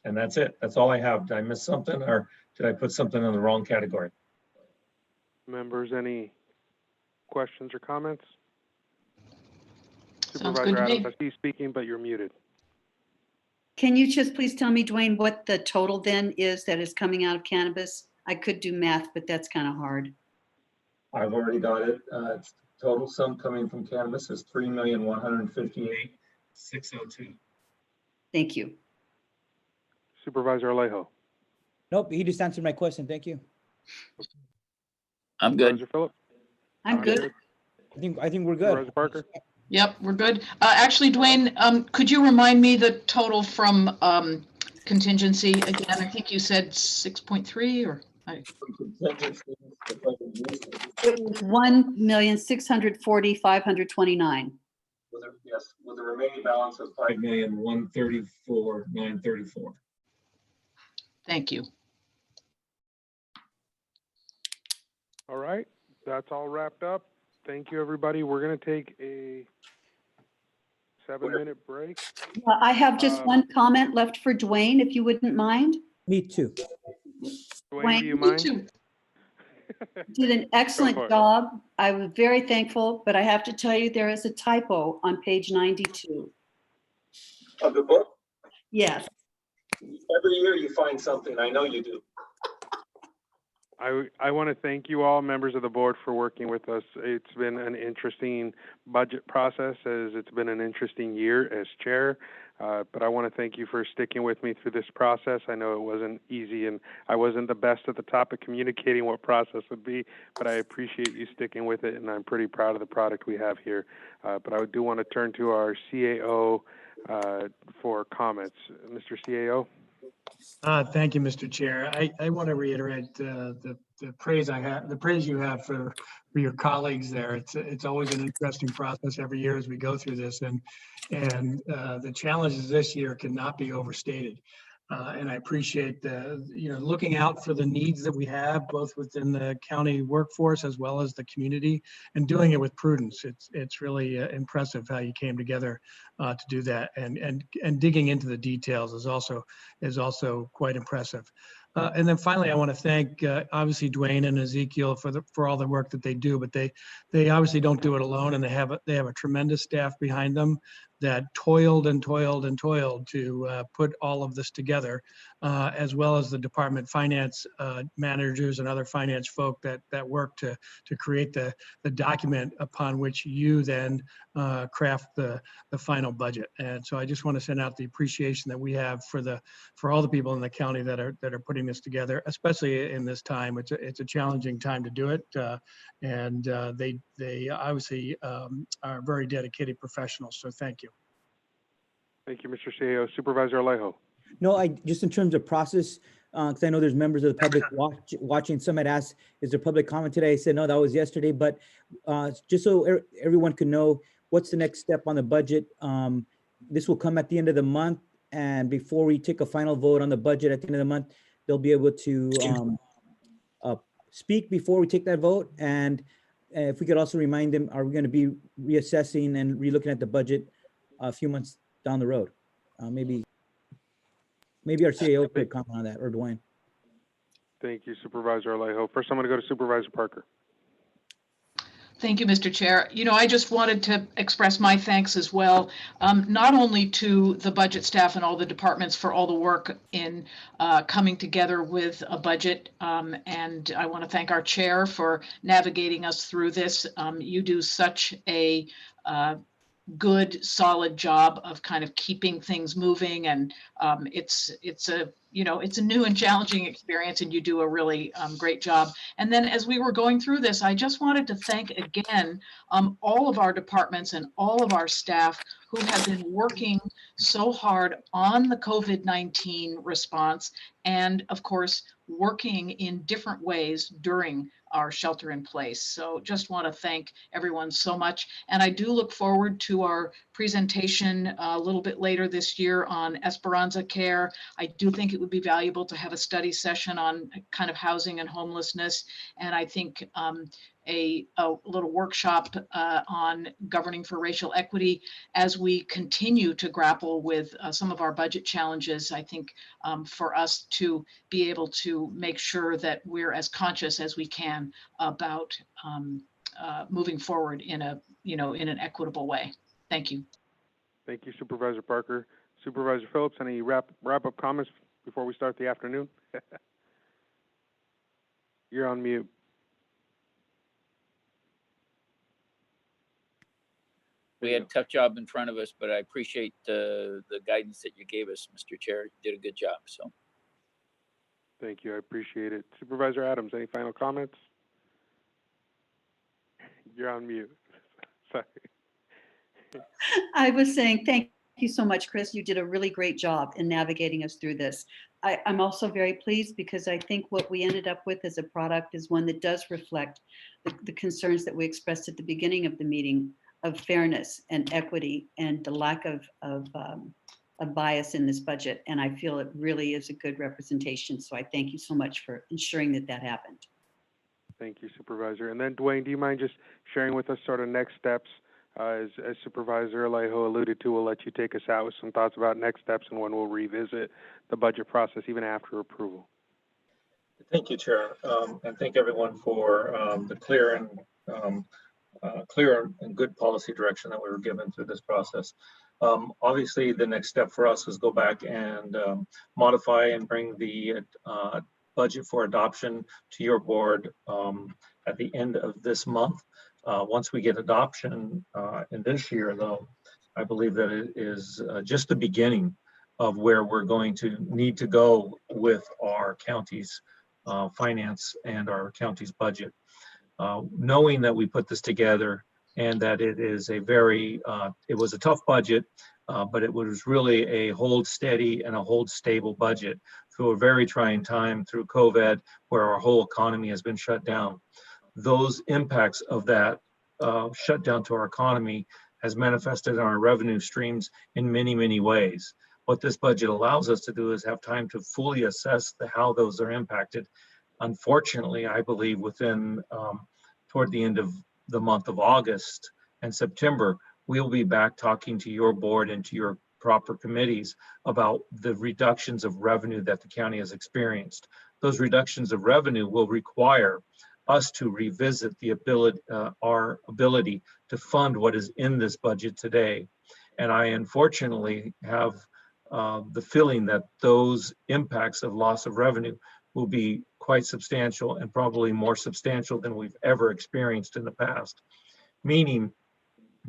And that's it. That's all I have. Did I miss something, or did I put something in the wrong category? Members, any questions or comments? Sounds good Supervisor to me. Adams, I see you speaking, but you're muted. Can you just please tell me, Dwayne, what the total then is that is coming out of cannabis? I could do math, but that's kind of hard. I've already got it. It's total sum coming from cannabis is $3,158,602. Thank you. Supervisor Alejo. Nope, he just answered my question. Thank you. I'm good. Supervisor Phillips. I'm good. I think we're good. Supervisor Parker. Yep, we're good. Actually, Dwayne, could you remind me the total from contingency again? I think you said 6.3 or? It was 1,640,529. Yes, with a remaining balance of $5,134,934. Thank you. All right, that's all wrapped up. Thank you, everybody. We're going to take a 7-minute break. I have just one comment left for Dwayne, if you wouldn't mind. Me too. Dwayne, do you mind? You did an excellent job. I was very thankful, but I have to tell you, there is a typo on page 92. Of the book? Yes. Every year you find something. I know you do. I want to thank you all, members of the board, for working with us. It's been an interesting budget process, as it's been an interesting year as chair. But I want to thank you for sticking with me through this process. I know it wasn't easy, and I wasn't the best at the top of communicating what process would be, but I appreciate you sticking with it, and I'm pretty proud of the product we have here. But I do want to turn to our CAO for comments. Mr. CAO? Thank you, Mr. Chair. I want to reiterate the praise you have for your colleagues there. It's always an interesting process every year as we go through this, and the challenges this year cannot be overstated. And I appreciate looking out for the needs that we have, both within the county workforce as well as the community, and doing it with prudence. It's really impressive how you came together to do that, and digging into the details is also quite impressive. And then finally, I want to thank obviously Dwayne and Ezekiel for all the work that they do, but they obviously don't do it alone, and they have a tremendous staff behind them that toiled and toiled and toiled to put all of this together, as well as the department finance managers and other finance folk that work to create the document upon which you then craft the final budget. And so I just want to send out the appreciation that we have for all the people in the county that are putting this together, especially in this time. It's a challenging time to do it, and they obviously are very dedicated professionals. So thank you. Thank you, Mr. CAO. Supervisor Alejo. No, just in terms of process, because I know there's members of the public watching. Some had asked, is there public comment today? I said, no, that was yesterday. But just so everyone can know, what's the next step on the budget? This will come at the end of the month. And before we take a final vote on the budget at the end of the month, they'll be able to speak before we take that vote. And if we could also remind them, are we going to be reassessing and relooking at the budget a few months down the road? Maybe our CAO could comment on that, or Dwayne. Thank you, Supervisor Alejo. First, I'm going to go to Supervisor Parker. Thank you, Mr. Chair. I just wanted to express my thanks as well, not only to the budget staff and all the departments for all the work in coming together with a budget, and I want to thank our chair for navigating us through this. You do such a good, solid job of kind of keeping things moving. And it's a new and challenging experience, and you do a really great job. And then as we were going through this, I just wanted to thank again all of our departments and all of our staff who have been working so hard on the COVID-19 response, and of course, working in different ways during our shelter in place. So just want to thank everyone so much. And I do look forward to our presentation a little bit later this year on Esperanza Care. I do think it would be valuable to have a study session on kind of housing and homelessness. And I think a little workshop on governing for racial equity as we continue to grapple with some of our budget challenges. I think for us to be able to make sure that we're as conscious as we can about moving forward in in an equitable way. Thank you. Thank you, Supervisor Parker. Supervisor Phillips, any wrap-up comments before we start the afternoon? You're on mute. We had a tough job in front of us, but I appreciate the guidance that you gave us, Mr. Chair. You did a good job. So, thank you. I appreciate it. Supervisor Adams, any final comments? You're on mute. Sorry. I was saying thank you so much, Chris. You did a really great job in navigating us through this. I'm also very pleased because I think what we ended up with as a product is one that does reflect the concerns that we expressed at the beginning of the meeting of fairness and equity and the lack of bias in this budget. And I feel it really is a good representation. So I thank you so much for ensuring that that happened. Thank you, Supervisor. And then, Dwayne, do you mind just sharing with us sort of next steps? As Supervisor Alejo alluded to, we'll let you take us out with some thoughts about next steps and when we'll revisit the budget process even after approval. Thank you, Chair, and thank everyone for the clear and good policy direction that we were given through this process. Obviously, the next step for us is go back and modify and bring the budget for adoption to your board at the end of this month. Once we get adoption in this year, though, I believe that it is just the beginning of where we're going to need to go with our county's finance and our county's budget. Knowing that we put this together and that it is a very, it was a tough budget, but it was really a hold steady and a hold stable budget through a very trying time through COVID, where our whole economy has been shut down. Those impacts of that shutdown to our economy has manifested in our revenue streams in many, many ways. What this budget allows us to do is have time to fully assess how those are impacted. Unfortunately, I believe within toward the end of the month of August and September, we'll be back talking to your board and to your proper committees about the reductions of revenue that the county has experienced. Those reductions of revenue will require us to revisit the ability, our ability to fund what is in this budget today. And I unfortunately have the feeling that those impacts of loss of revenue will be quite substantial and probably more substantial than we've ever experienced in the past. Meaning,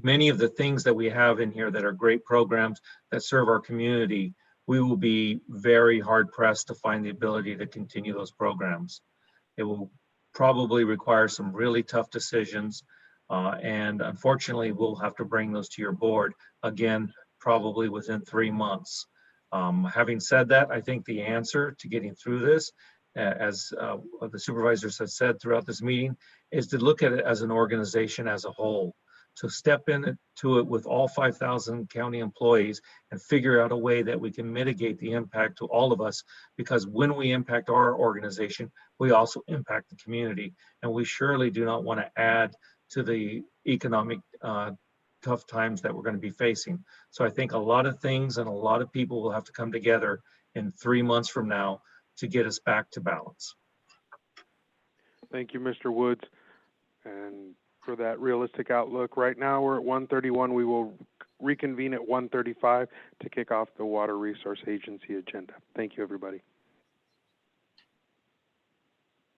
many of the things that we have in here that are great programs that serve our community, we will be very hard pressed to find the ability to continue those programs. It will probably require some really tough decisions. And unfortunately, we'll have to bring those to your board again, probably within 3 months. Having said that, I think the answer to getting through this, as the supervisors have said throughout this meeting, is to look at it as an organization as a whole, to step into it with all 5,000 county employees and figure out a way that we can mitigate the impact to all of us, because when we impact our organization, we also impact the community. And we surely do not want to add to the economic tough times that we're going to be facing. So I think a lot of things and a lot of people will have to come together in 3 months from now to get us back to balance. Thank you, Mr. Woods, and for that realistic outlook. Right now we're at 1:31. We will reconvene at 1:35 to kick off the Water Resource Agency agenda. Thank you, everybody.